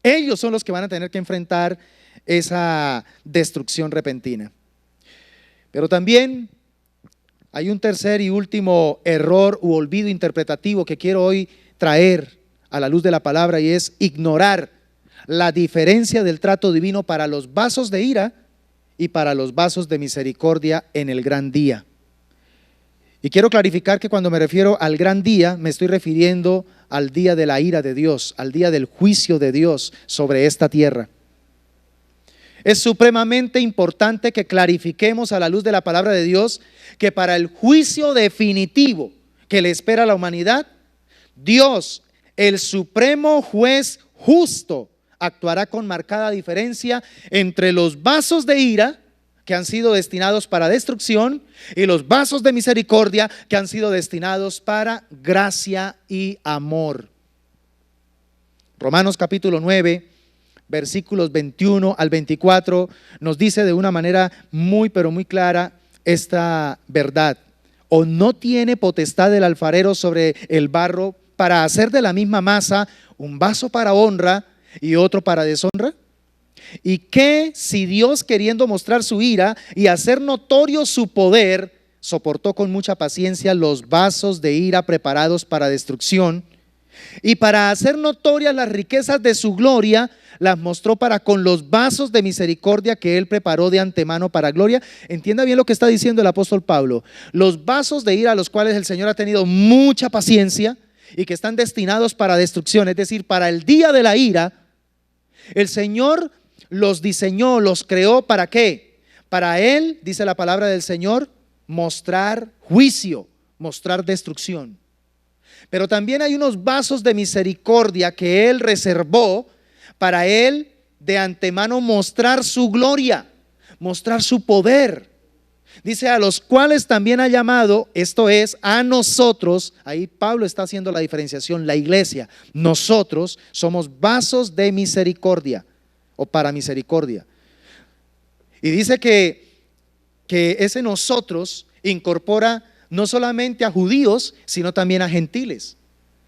Ellos son los que van a tener que enfrentar esa destrucción repentina. Pero también hay un tercer y último error u olvido interpretativo que quiero hoy traer a la luz de la palabra, y es ignorar la diferencia del trato divino para los vasos de ira y para los vasos de misericordia en el gran día. Y quiero clarificar que cuando me refiero al gran día, me estoy refiriendo al día de la ira de Dios, al día del juicio de Dios sobre esta tierra. Es supremamente importante que clarifiquemos a la luz de la palabra de Dios que para el juicio definitivo que le espera a la humanidad, Dios, el supremo juez justo, actuará con marcada diferencia entre los vasos de ira que han sido destinados para destrucción y los vasos de misericordia que han sido destinados para gracia y amor. Romanos capítulo 9, versículos 21 al 24 nos dice de una manera muy pero muy clara esta verdad. ¿O no tiene potestad el alfarero sobre el barro para hacer de la misma masa un vaso para honra y otro para deshonra? ¿Y qué si Dios, queriendo mostrar su ira y hacer notorio su poder, soportó con mucha paciencia los vasos de ira preparados para destrucción, y para hacer notorias las riquezas de su gloria, las mostró para con los vasos de misericordia que él preparó de antemano para gloria? Entienda bien lo que está diciendo el apóstol Pablo. Los vasos de ira a los cuales el Señor ha tenido mucha paciencia y que están destinados para destrucción, es decir, para el día de la ira, el Señor los diseñó, los creó. ¿Para qué? Para él, dice la palabra del Señor, mostrar juicio, mostrar destrucción. Pero también hay unos vasos de misericordia que él reservó para él de antemano mostrar su gloria, mostrar su poder. Dice, a los cuales también ha llamado, esto es, a nosotros. Ahí Pablo está haciendo la diferenciación, la iglesia. Nosotros somos vasos de misericordia o para misericordia. Y dice que ese nosotros incorpora no solamente a judíos, sino también a gentiles.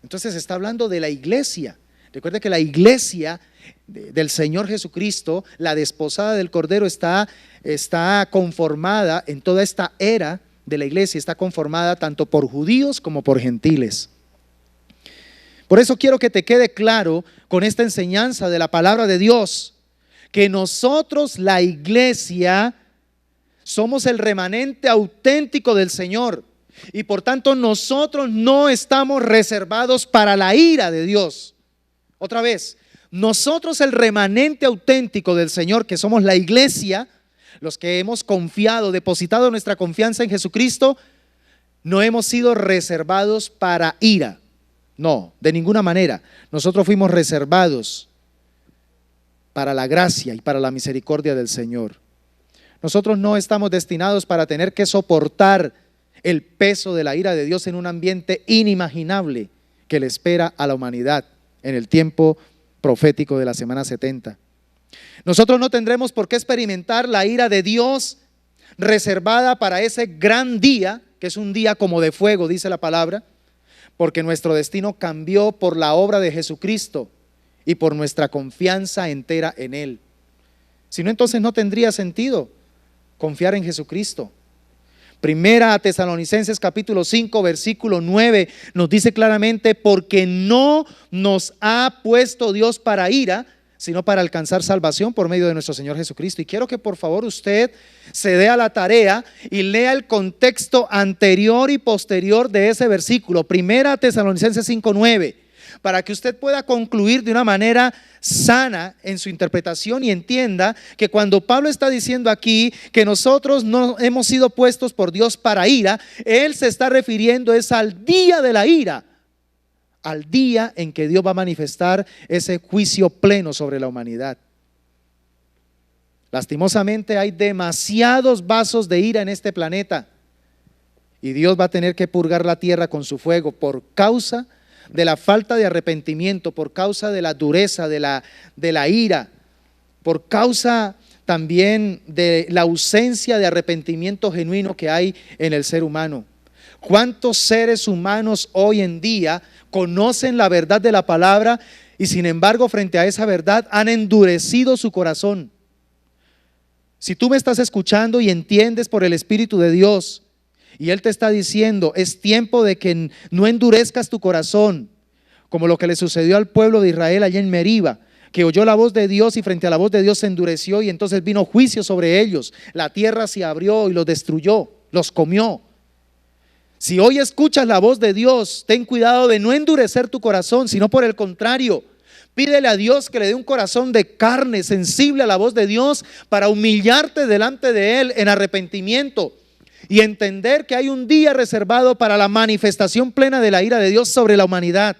Entonces está hablando de la iglesia. Recuerde que la iglesia del Señor Jesucristo, la desposada del Cordero, está conformada en toda esta era de la iglesia, está conformada tanto por judíos como por gentiles. Por eso quiero que te quede claro con esta enseñanza de la palabra de Dios, que nosotros, la iglesia, somos el remanente auténtico del Señor, y por tanto nosotros no estamos reservados para la ira de Dios. Otra vez, nosotros, el remanente auténtico del Señor, que somos la iglesia, los que hemos confiado, depositado nuestra confianza en Jesucristo, no hemos sido reservados para ira. No, de ninguna manera. Nosotros fuimos reservados para la gracia y para la misericordia del Señor. Nosotros no estamos destinados para tener que soportar el peso de la ira de Dios en un ambiente inimaginable que le espera a la humanidad en el tiempo profético de la semana 70. Nosotros no tendremos por qué experimentar la ira de Dios reservada para ese gran día, que es un día como de fuego, dice la palabra, porque nuestro destino cambió por la obra de Jesucristo y por nuestra confianza entera en Él. Si no, entonces no tendría sentido confiar en Jesucristo. Primera a Tesalonicenses capítulo 5 versículo 9 nos dice claramente: porque no nos ha puesto Dios para ira, sino para alcanzar salvación por medio de nuestro Señor Jesucristo. Y quiero que por favor usted se dé a la tarea y lea el contexto anterior y posterior de ese versículo, Primera a Tesalonicenses 5:9, para que usted pueda concluir de una manera sana en su interpretación y entienda que cuando Pablo está diciendo aquí que nosotros no hemos sido puestos por Dios para ira, él se está refiriendo es al día de la ira, al día en que Dios va a manifestar ese juicio pleno sobre la humanidad. Lastimosamente hay demasiados vasos de ira en este planeta y Dios va a tener que purgar la tierra con su fuego por causa de la falta de arrepentimiento, por causa de la dureza, de la ira, por causa también de la ausencia de arrepentimiento genuino que hay en el ser humano. ¿Cuántos seres humanos hoy en día conocen la verdad de la palabra y sin embargo frente a esa verdad han endurecido su corazón? Si tú me estás escuchando y entiendes por el Espíritu de Dios y Él te está diciendo, es tiempo de que no endurezcas tu corazón, como lo que le sucedió al pueblo de Israel allá en Meriba, que oyó la voz de Dios y frente a la voz de Dios se endureció y entonces vino juicio sobre ellos. La tierra se abrió y los destruyó, los comió. Si hoy escuchas la voz de Dios, ten cuidado de no endurecer tu corazón, sino por el contrario, pídele a Dios que le dé un corazón de carne, sensible a la voz de Dios, para humillarte delante de Él en arrepentimiento y entender que hay un día reservado para la manifestación plena de la ira de Dios sobre la humanidad.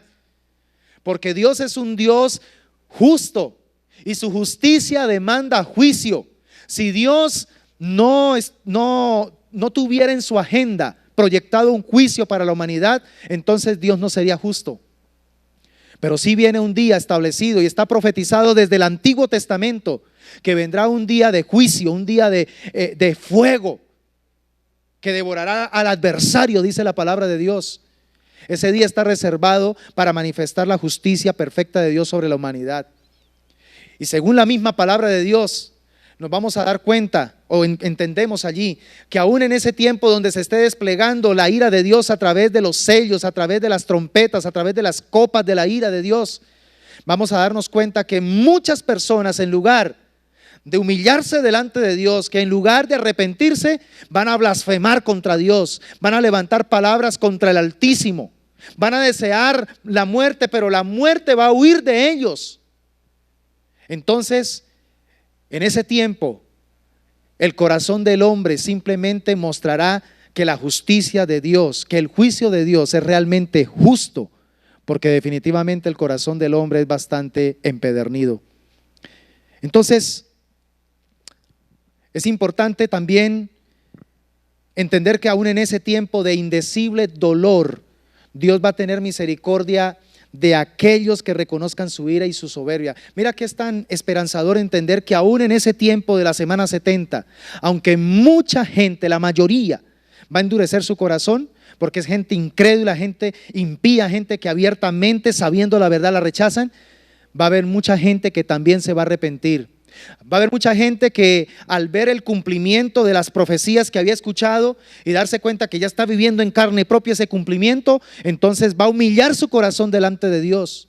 Porque Dios es un Dios justo y su justicia demanda juicio. Si Dios no tuviera en su agenda proyectado un juicio para la humanidad, entonces Dios no sería justo. Pero sí viene un día establecido y está profetizado desde el Antiguo Testamento que vendrá un día de juicio, un día de fuego que devorará al adversario, dice la palabra de Dios. Ese día está reservado para manifestar la justicia perfecta de Dios sobre la humanidad. Y según la misma palabra de Dios, nos vamos a dar cuenta o entendemos allí que aún en ese tiempo donde se esté desplegando la ira de Dios a través de los sellos, a través de las trompetas, a través de las copas de la ira de Dios, vamos a darnos cuenta que muchas personas, en lugar de humillarse delante de Dios, que en lugar de arrepentirse, van a blasfemar contra Dios, van a levantar palabras contra el Altísimo, van a desear la muerte, pero la muerte va a huir de ellos. Entonces, en ese tiempo, el corazón del hombre simplemente mostrará que la justicia de Dios, que el juicio de Dios es realmente justo, porque definitivamente el corazón del hombre es bastante empedernido. Entonces, es importante también entender que aún en ese tiempo de indecible dolor, Dios va a tener misericordia de aquellos que reconozcan su ira y su soberbia. Mira que es tan esperanzador entender que aún en ese tiempo de la semana 70, aunque mucha gente, la mayoría, va a endurecer su corazón, porque es gente incrédula, gente impía, gente que abiertamente, sabiendo la verdad, la rechazan, va a haber mucha gente que también se va a arrepentir. Va a haber mucha gente que al ver el cumplimiento de las profecías que había escuchado y darse cuenta que ya está viviendo en carne propia ese cumplimiento, entonces va a humillar su corazón delante de Dios.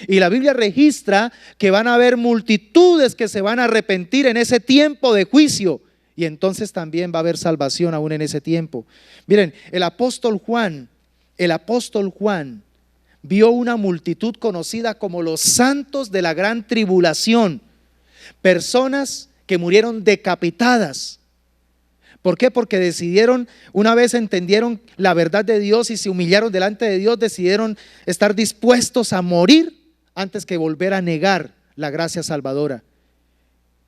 Y la Biblia registra que van a haber multitudes que se van a arrepentir en ese tiempo de juicio, y entonces también va a haber salvación aún en ese tiempo. Miren, el apóstol Juan vio una multitud conocida como los santos de la gran tribulación. Personas que murieron decapitadas. ¿Por qué? Porque decidieron, una vez entendieron la verdad de Dios y se humillaron delante de Dios, decidieron estar dispuestos a morir antes que volver a negar la gracia salvadora.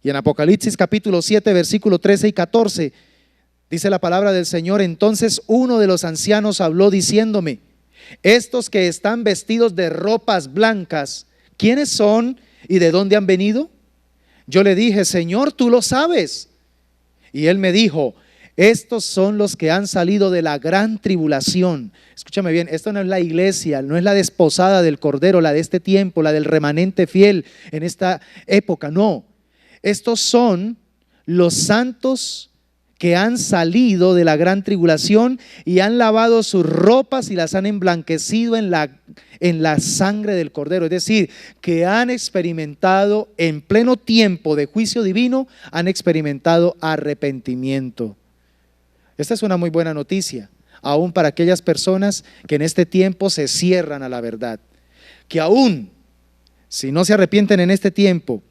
Y en Apocalipsis capítulo 7, versículo 13 y 14, dice la palabra del Señor: entonces uno de los ancianos habló diciéndome: estos que están vestidos de ropas blancas, ¿quiénes son y de dónde han venido? Yo le dije: Señor, tú lo sabes. Y él me dijo: estos son los que han salido de la gran tribulación. Escúchame bien, esto no es la iglesia, no es la desposada del Cordero, la de este tiempo, la del remanente fiel en esta época, no. Estos son los santos que han salido de la gran tribulación y han lavado sus ropas y las han emblanquecido en la sangre del Cordero. Es decir, que han experimentado en pleno tiempo de juicio divino, han experimentado arrepentimiento. Esta es una muy buena noticia, aún para aquellas personas que en este tiempo se cierran a la verdad. Que aún si no se arrepienten en este tiempo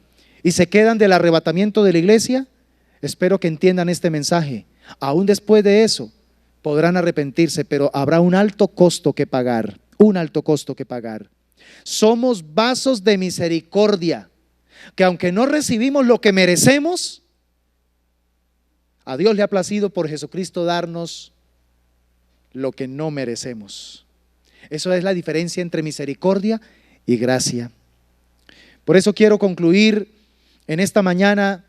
y se quedan del arrebatamiento de la iglesia, espero que entiendan este mensaje. Aún después de eso podrán arrepentirse, pero habrá un alto costo que pagar, un alto costo que pagar. Somos vasos de misericordia, que aunque no recibimos lo que merecemos, a Dios le ha placido por Jesucristo darnos lo que no merecemos. Eso es la diferencia entre misericordia y gracia. Por eso quiero concluir en esta mañana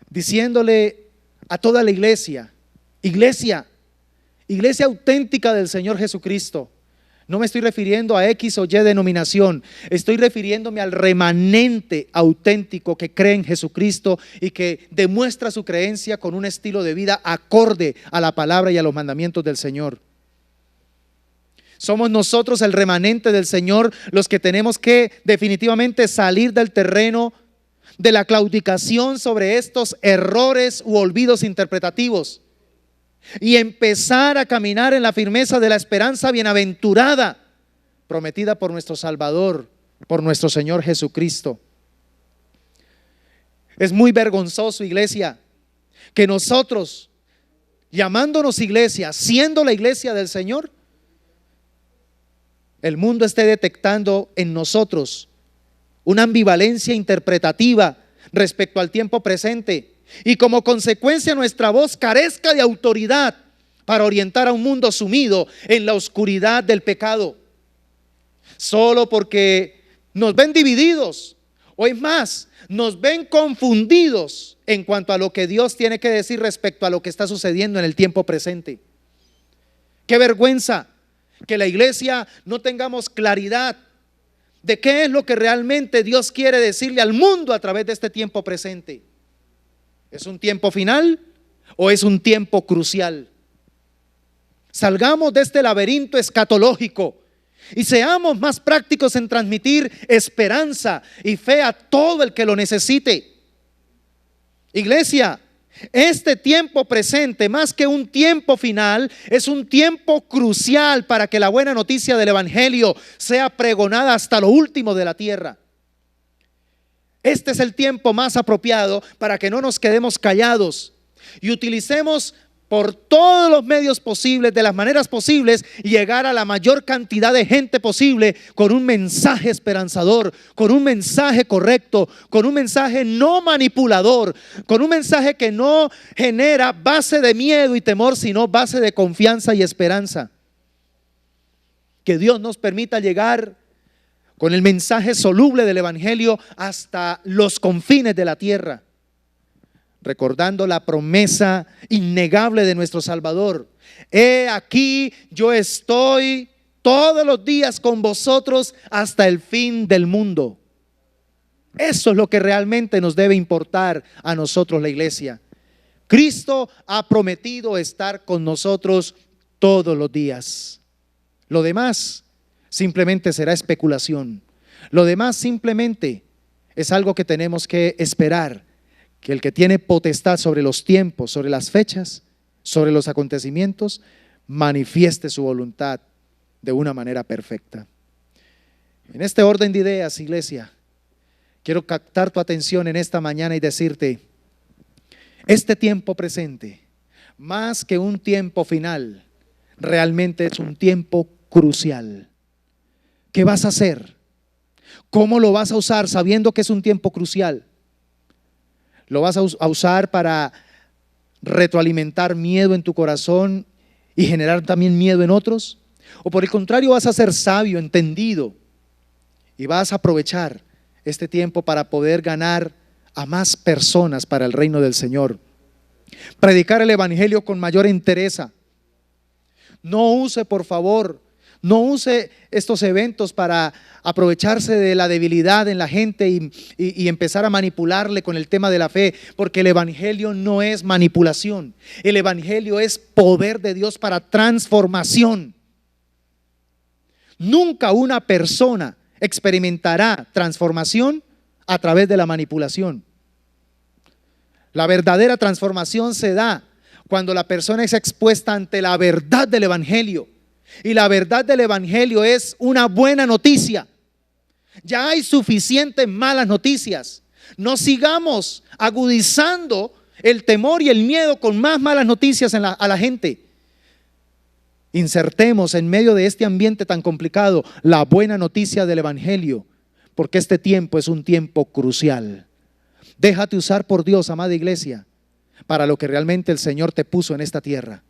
diciéndole a toda la iglesia auténtica del Señor Jesucristo. No me estoy refiriendo a X o Y denominación, estoy refiriéndome al remanente auténtico que cree en Jesucristo y que demuestra su creencia con un estilo de vida acorde a la palabra y a los mandamientos del Señor. Somos nosotros, el remanente del Señor, los que tenemos que definitivamente salir del terreno de la claudicación sobre estos errores u olvidos interpretativos y empezar a caminar en la firmeza de la esperanza bienaventurada prometida por nuestro Salvador, por nuestro Señor Jesucristo. Es muy vergonzoso, iglesia, que nosotros, llamándonos iglesia, siendo la iglesia del Señor, el mundo esté detectando en nosotros una ambivalencia interpretativa respecto al tiempo presente, y como consecuencia nuestra voz carezca de autoridad para orientar a un mundo sumido en la oscuridad del pecado, solo porque nos ven divididos, o es más, nos ven confundidos en cuanto a lo que Dios tiene que decir respecto a lo que está sucediendo en el tiempo presente. Qué vergüenza que la iglesia no tengamos claridad de qué es lo que realmente Dios quiere decirle al mundo a través de este tiempo presente. ¿Es un tiempo final o es un tiempo crucial? Salgamos de este laberinto escatológico y seamos más prácticos en transmitir esperanza y fe a todo el que lo necesite. Iglesia, este tiempo presente, más que un tiempo final, es un tiempo crucial para que la buena noticia del Evangelio sea pregonada hasta lo último de la tierra. Este es el tiempo más apropiado para que no nos quedemos callados y utilicemos por todos los medios posibles, de las maneras posibles, llegar a la mayor cantidad de gente posible con un mensaje esperanzador, con un mensaje correcto, con un mensaje no manipulador, con un mensaje que no genera base de miedo y temor, sino base de confianza y esperanza. Que Dios nos permita llegar con el mensaje soluble del Evangelio hasta los confines de la tierra, recordando la promesa innegable de nuestro Salvador. He aquí, yo estoy todos los días con vosotros hasta el fin del mundo. Eso es lo que realmente nos debe importar a nosotros, la iglesia. Cristo ha prometido estar con nosotros todos los días. Lo demás simplemente será especulación. Lo demás simplemente es algo que tenemos que esperar, que el que tiene potestad sobre los tiempos, sobre las fechas, sobre los acontecimientos, manifieste su voluntad de una manera perfecta. En este orden de ideas, iglesia, quiero captar tu atención en esta mañana y decirte, este tiempo presente, más que un tiempo final, realmente es un tiempo crucial. ¿Qué vas a hacer? ¿Cómo lo vas a usar sabiendo que es un tiempo crucial? ¿Lo vas a usar para retroalimentar miedo en tu corazón y generar también miedo en otros? ¿O por el contrario vas a ser sabio, entendido y vas a aprovechar este tiempo para poder ganar a más personas para el reino del Señor? Predicar el Evangelio con mayor entereza. No use, por favor, no use estos eventos para aprovecharse de la debilidad en la gente y empezar a manipularle con el tema de la fe, porque el Evangelio no es manipulación. El Evangelio es poder de Dios para transformación. Nunca una persona experimentará transformación a través de la manipulación. La verdadera transformación se da cuando la persona es expuesta ante la verdad del Evangelio. Y la verdad del Evangelio es una buena noticia. Ya hay suficientes malas noticias. No sigamos agudizando el temor y el miedo con más malas noticias a la gente. Insertemos en medio de este ambiente tan complicado la buena noticia del Evangelio, porque este tiempo es un tiempo crucial. Déjate usar por Dios, amada iglesia, para lo que realmente el Señor te puso en esta tierra,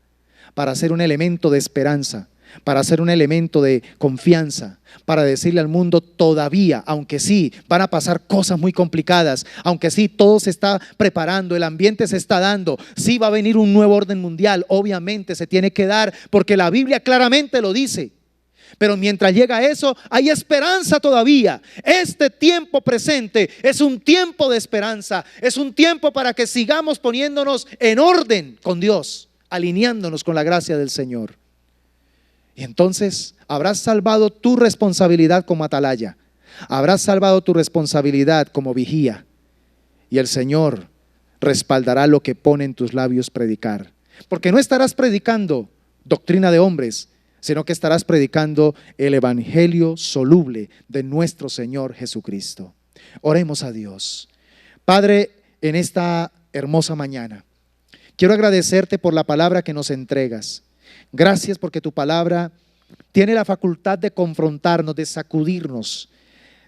para ser un elemento de esperanza, para ser un elemento de confianza, para decirle al mundo todavía, aunque sí van a pasar cosas muy complicadas, aunque sí todo se está preparando, el ambiente se está dando, sí va a venir un nuevo orden mundial, obviamente se tiene que dar porque la Biblia claramente lo dice. Pero mientras llega eso, hay esperanza todavía. Este tiempo presente es un tiempo de esperanza, es un tiempo para que sigamos poniéndonos en orden con Dios, alineándonos con la gracia del Señor. Y entonces habrás salvado tu responsabilidad como atalaya, habrás salvado tu responsabilidad como vigía, y el Señor respaldará lo que pone en tus labios predicar, porque no estarás predicando doctrina de hombres, sino que estarás predicando el Evangelio soluble de nuestro Señor Jesucristo. Oremos a Dios. Padre, en esta hermosa mañana, quiero agradecerte por la palabra que nos entregas. Gracias porque tu palabra tiene la facultad de confrontarnos, de sacudirnos,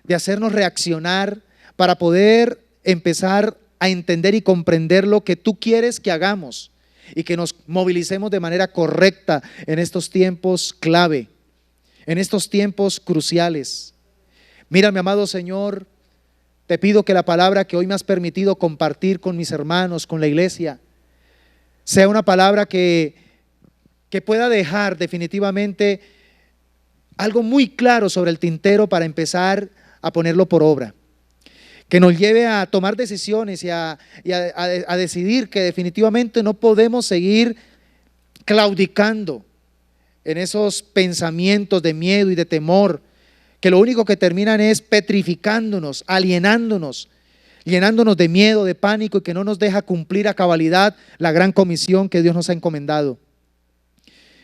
de hacernos reaccionar para poder empezar a entender y comprender lo que tú quieres que hagamos y que nos movilicemos de manera correcta en estos tiempos clave, en estos tiempos cruciales. Mira, mi amado Señor, te pido que la palabra que hoy me has permitido compartir con mis hermanos, con la iglesia, sea una palabra que pueda dejar definitivamente algo muy claro sobre el tintero para empezar a ponerlo por obra. Que nos lleve a tomar decisiones y a decidir que definitivamente no podemos seguir claudicando en esos pensamientos de miedo y de temor, que lo único que terminan es petrificándonos, alienándonos, llenándonos de miedo, de pánico, y que no nos deja cumplir a cabalidad la gran comisión que Dios nos ha encomendado.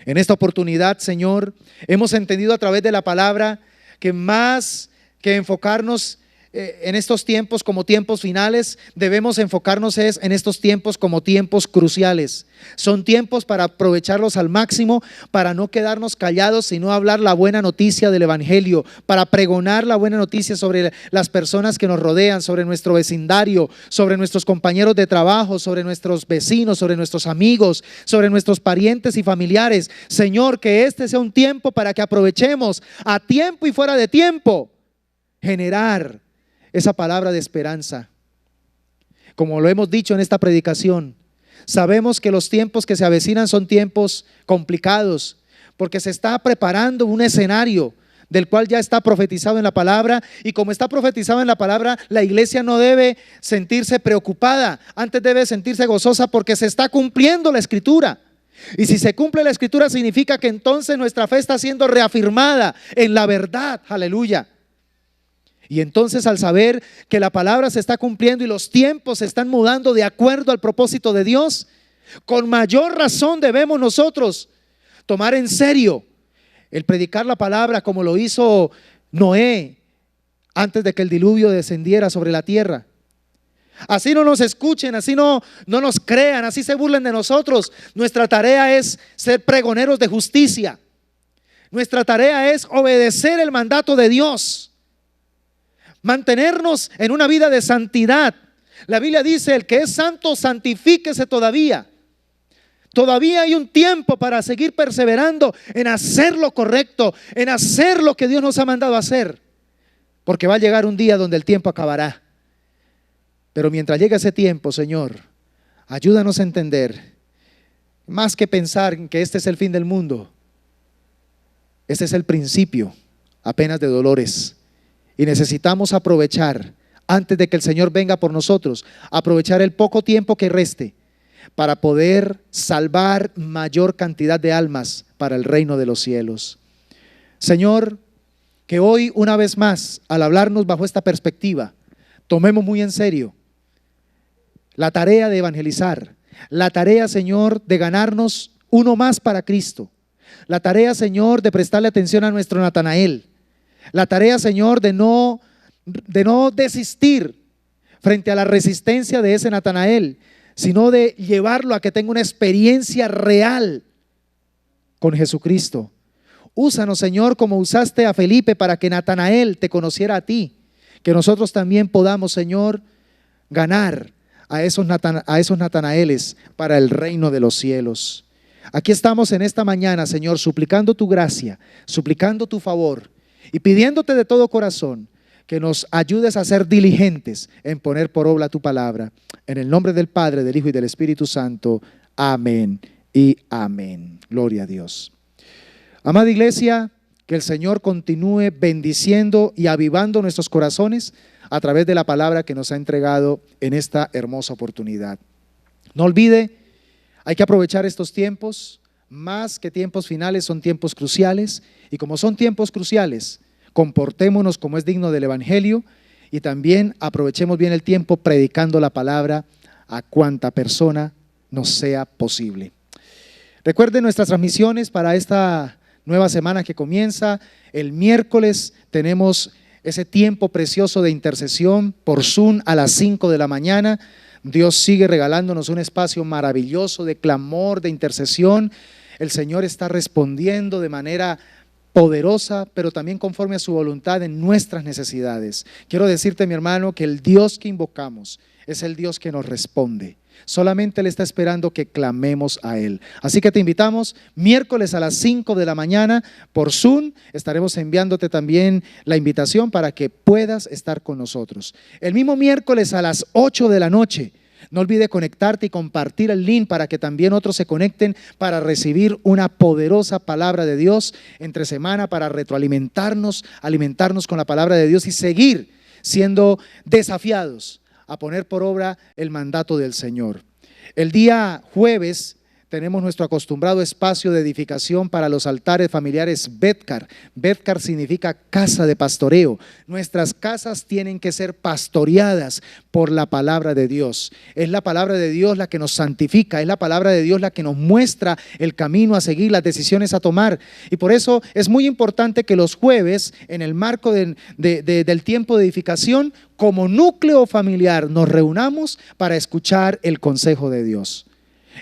En esta oportunidad, Señor, hemos entendido a través de la palabra que más que enfocarnos en estos tiempos como tiempos finales, debemos enfocarnos en estos tiempos como tiempos cruciales. Son tiempos para aprovecharlos al máximo, para no quedarnos callados, sino hablar la buena noticia del Evangelio, para pregonar la buena noticia sobre las personas que nos rodean, sobre nuestro vecindario, sobre nuestros compañeros de trabajo, sobre nuestros vecinos, sobre nuestros amigos, sobre nuestros parientes y familiares. Señor, que este sea un tiempo para que aprovechemos a tiempo y fuera de tiempo generar esa palabra de esperanza. Como lo hemos dicho en esta predicación, sabemos que los tiempos que se avecinan son tiempos complicados, porque se está preparando un escenario del cual ya está profetizado en la palabra, y como está profetizado en la palabra, la iglesia no debe sentirse preocupada, antes debe sentirse gozosa porque se está cumpliendo la escritura. Y si se cumple la escritura, significa que entonces nuestra fe está siendo reafirmada en la verdad. Aleluya. Y entonces, al saber que la palabra se está cumpliendo y los tiempos se están mudando de acuerdo al propósito de Dios, con mayor razón debemos nosotros tomar en serio el predicar la palabra, como lo hizo Noé antes de que el diluvio descendiera sobre la tierra. Así no nos escuchen, así no nos crean, así se burlen de nosotros. Nuestra tarea es ser pregoneros de justicia. Nuestra tarea es obedecer el mandato de Dios, mantenernos en una vida de santidad. La Biblia dice: el que es santo, santifíquese todavía. Todavía hay un tiempo para seguir perseverando en hacer lo correcto, en hacer lo que Dios nos ha mandado a hacer, porque va a llegar un día donde el tiempo acabará. Pero mientras llegue ese tiempo, Señor, ayúdanos a entender, más que pensar que este es el fin del mundo, este es el principio apenas de dolores. Y necesitamos aprovechar, antes de que el Señor venga por nosotros, aprovechar el poco tiempo que reste para poder salvar mayor cantidad de almas para el reino de los cielos. Señor, que hoy una vez más, al hablarnos bajo esta perspectiva, tomemos muy en serio la tarea de evangelizar, la tarea, Señor, de ganarnos uno más para Cristo, la tarea, Señor, de prestarle atención a nuestro Natanael, la tarea, Señor, de no desistir frente a la resistencia de ese Natanael, sino de llevarlo a que tenga una experiencia real con Jesucristo. Úsanos, Señor, como usaste a Felipe para que Natanael te conociera a ti, que nosotros también podamos, Señor, ganar a esos Natanaeles para el reino de los cielos. Aquí estamos en esta mañana, Señor, suplicando tu gracia, suplicando tu favor, y pidiéndote de todo corazón que nos ayudes a ser diligentes en poner por obra tu palabra. En el nombre del Padre, del Hijo y del Espíritu Santo. Amén y amén. Gloria a Dios. Amada iglesia, que el Señor continúe bendiciendo y avivando nuestros corazones a través de la palabra que nos ha entregado en esta hermosa oportunidad. No olvide, hay que aprovechar estos tiempos. Más que tiempos finales, son tiempos cruciales, y como son tiempos cruciales, comportémonos como es digno del Evangelio, y también aprovechemos bien el tiempo predicando la palabra a cuanta persona nos sea posible. Recuerden nuestras transmisiones para esta nueva semana que comienza. El miércoles tenemos ese tiempo precioso de intercesión por Zoom a las 5 de la mañana. Dios sigue regalándonos un espacio maravilloso de clamor, de intercesión. El Señor está respondiendo de manera poderosa, pero también conforme a su voluntad en nuestras necesidades. Quiero decirte, mi hermano, que el Dios que invocamos es el Dios que nos responde. Solamente Él está esperando que clamemos a Él. Así que te invitamos miércoles a las 5 de la mañana por Zoom. Estaremos enviándote también la invitación para que puedas estar con nosotros. El mismo miércoles a las 8 de la noche. No olvide conectarte y compartir el link para que también otros se conecten para recibir una poderosa palabra de Dios entre semana, para retroalimentarnos, alimentarnos con la palabra de Dios y seguir siendo desafiados a poner por obra el mandato del Señor. El día jueves tenemos nuestro acostumbrado espacio de edificación para los altares familiares Betcar. Betcar significa casa de pastoreo. Nuestras casas tienen que ser pastoreadas por la palabra de Dios. Es la palabra de Dios la que nos santifica, es la palabra de Dios la que nos muestra el camino a seguir, las decisiones a tomar. Y por eso es muy importante que los jueves, en el marco del tiempo de edificación, como núcleo familiar, nos reunamos para escuchar el consejo de Dios.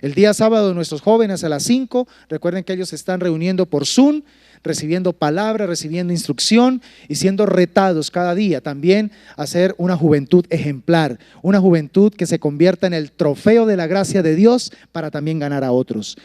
El día sábado nuestros jóvenes a las 5, recuerden que ellos se están reuniendo por Zoom, recibiendo palabra, recibiendo instrucción y siendo retados cada día también a ser una juventud ejemplar, una juventud que se convierta en el trofeo de la gracia de Dios para también ganar a otros.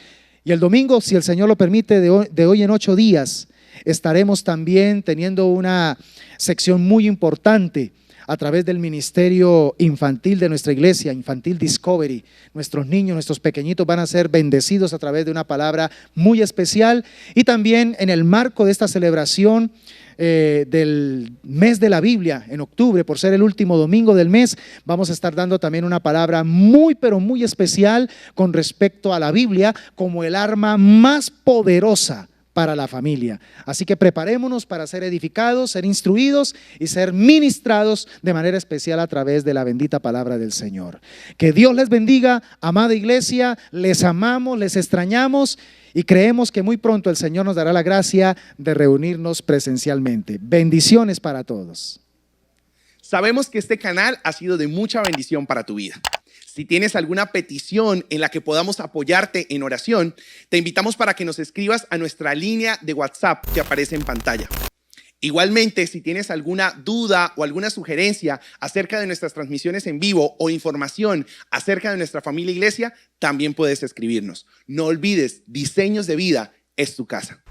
Y el domingo, si el Señor lo permite, de hoy en 8 días, estaremos también teniendo una sección muy importante a través del ministerio infantil de nuestra iglesia, Infantil Discovery. Nuestros niños, nuestros pequeñitos van a ser bendecidos a través de una palabra muy especial. Y también en el marco de esta celebración del mes de la Biblia, en octubre, por ser el último domingo del mes, vamos a estar dando también una palabra muy, pero muy especial con respecto a la Biblia como el arma más poderosa para la familia. Así que preparémonos para ser edificados, ser instruidos y ser ministrados de manera especial a través de la bendita palabra del Señor. Que Dios les bendiga, amada iglesia, les amamos, les extrañamos y creemos que muy pronto el Señor nos dará la gracia de reunirnos presencialmente. Bendiciones para todos. Sabemos que este canal ha sido de mucha bendición para tu vida. Si tienes alguna petición en la que podamos apoyarte en oración, te invitamos para que nos escribas a nuestra línea de WhatsApp que aparece en pantalla. Igualmente, si tienes alguna duda o alguna sugerencia acerca de nuestras transmisiones en vivo o información acerca de nuestra familia iglesia, también puedes escribirnos. No olvides, Diseños de Vida es tu casa.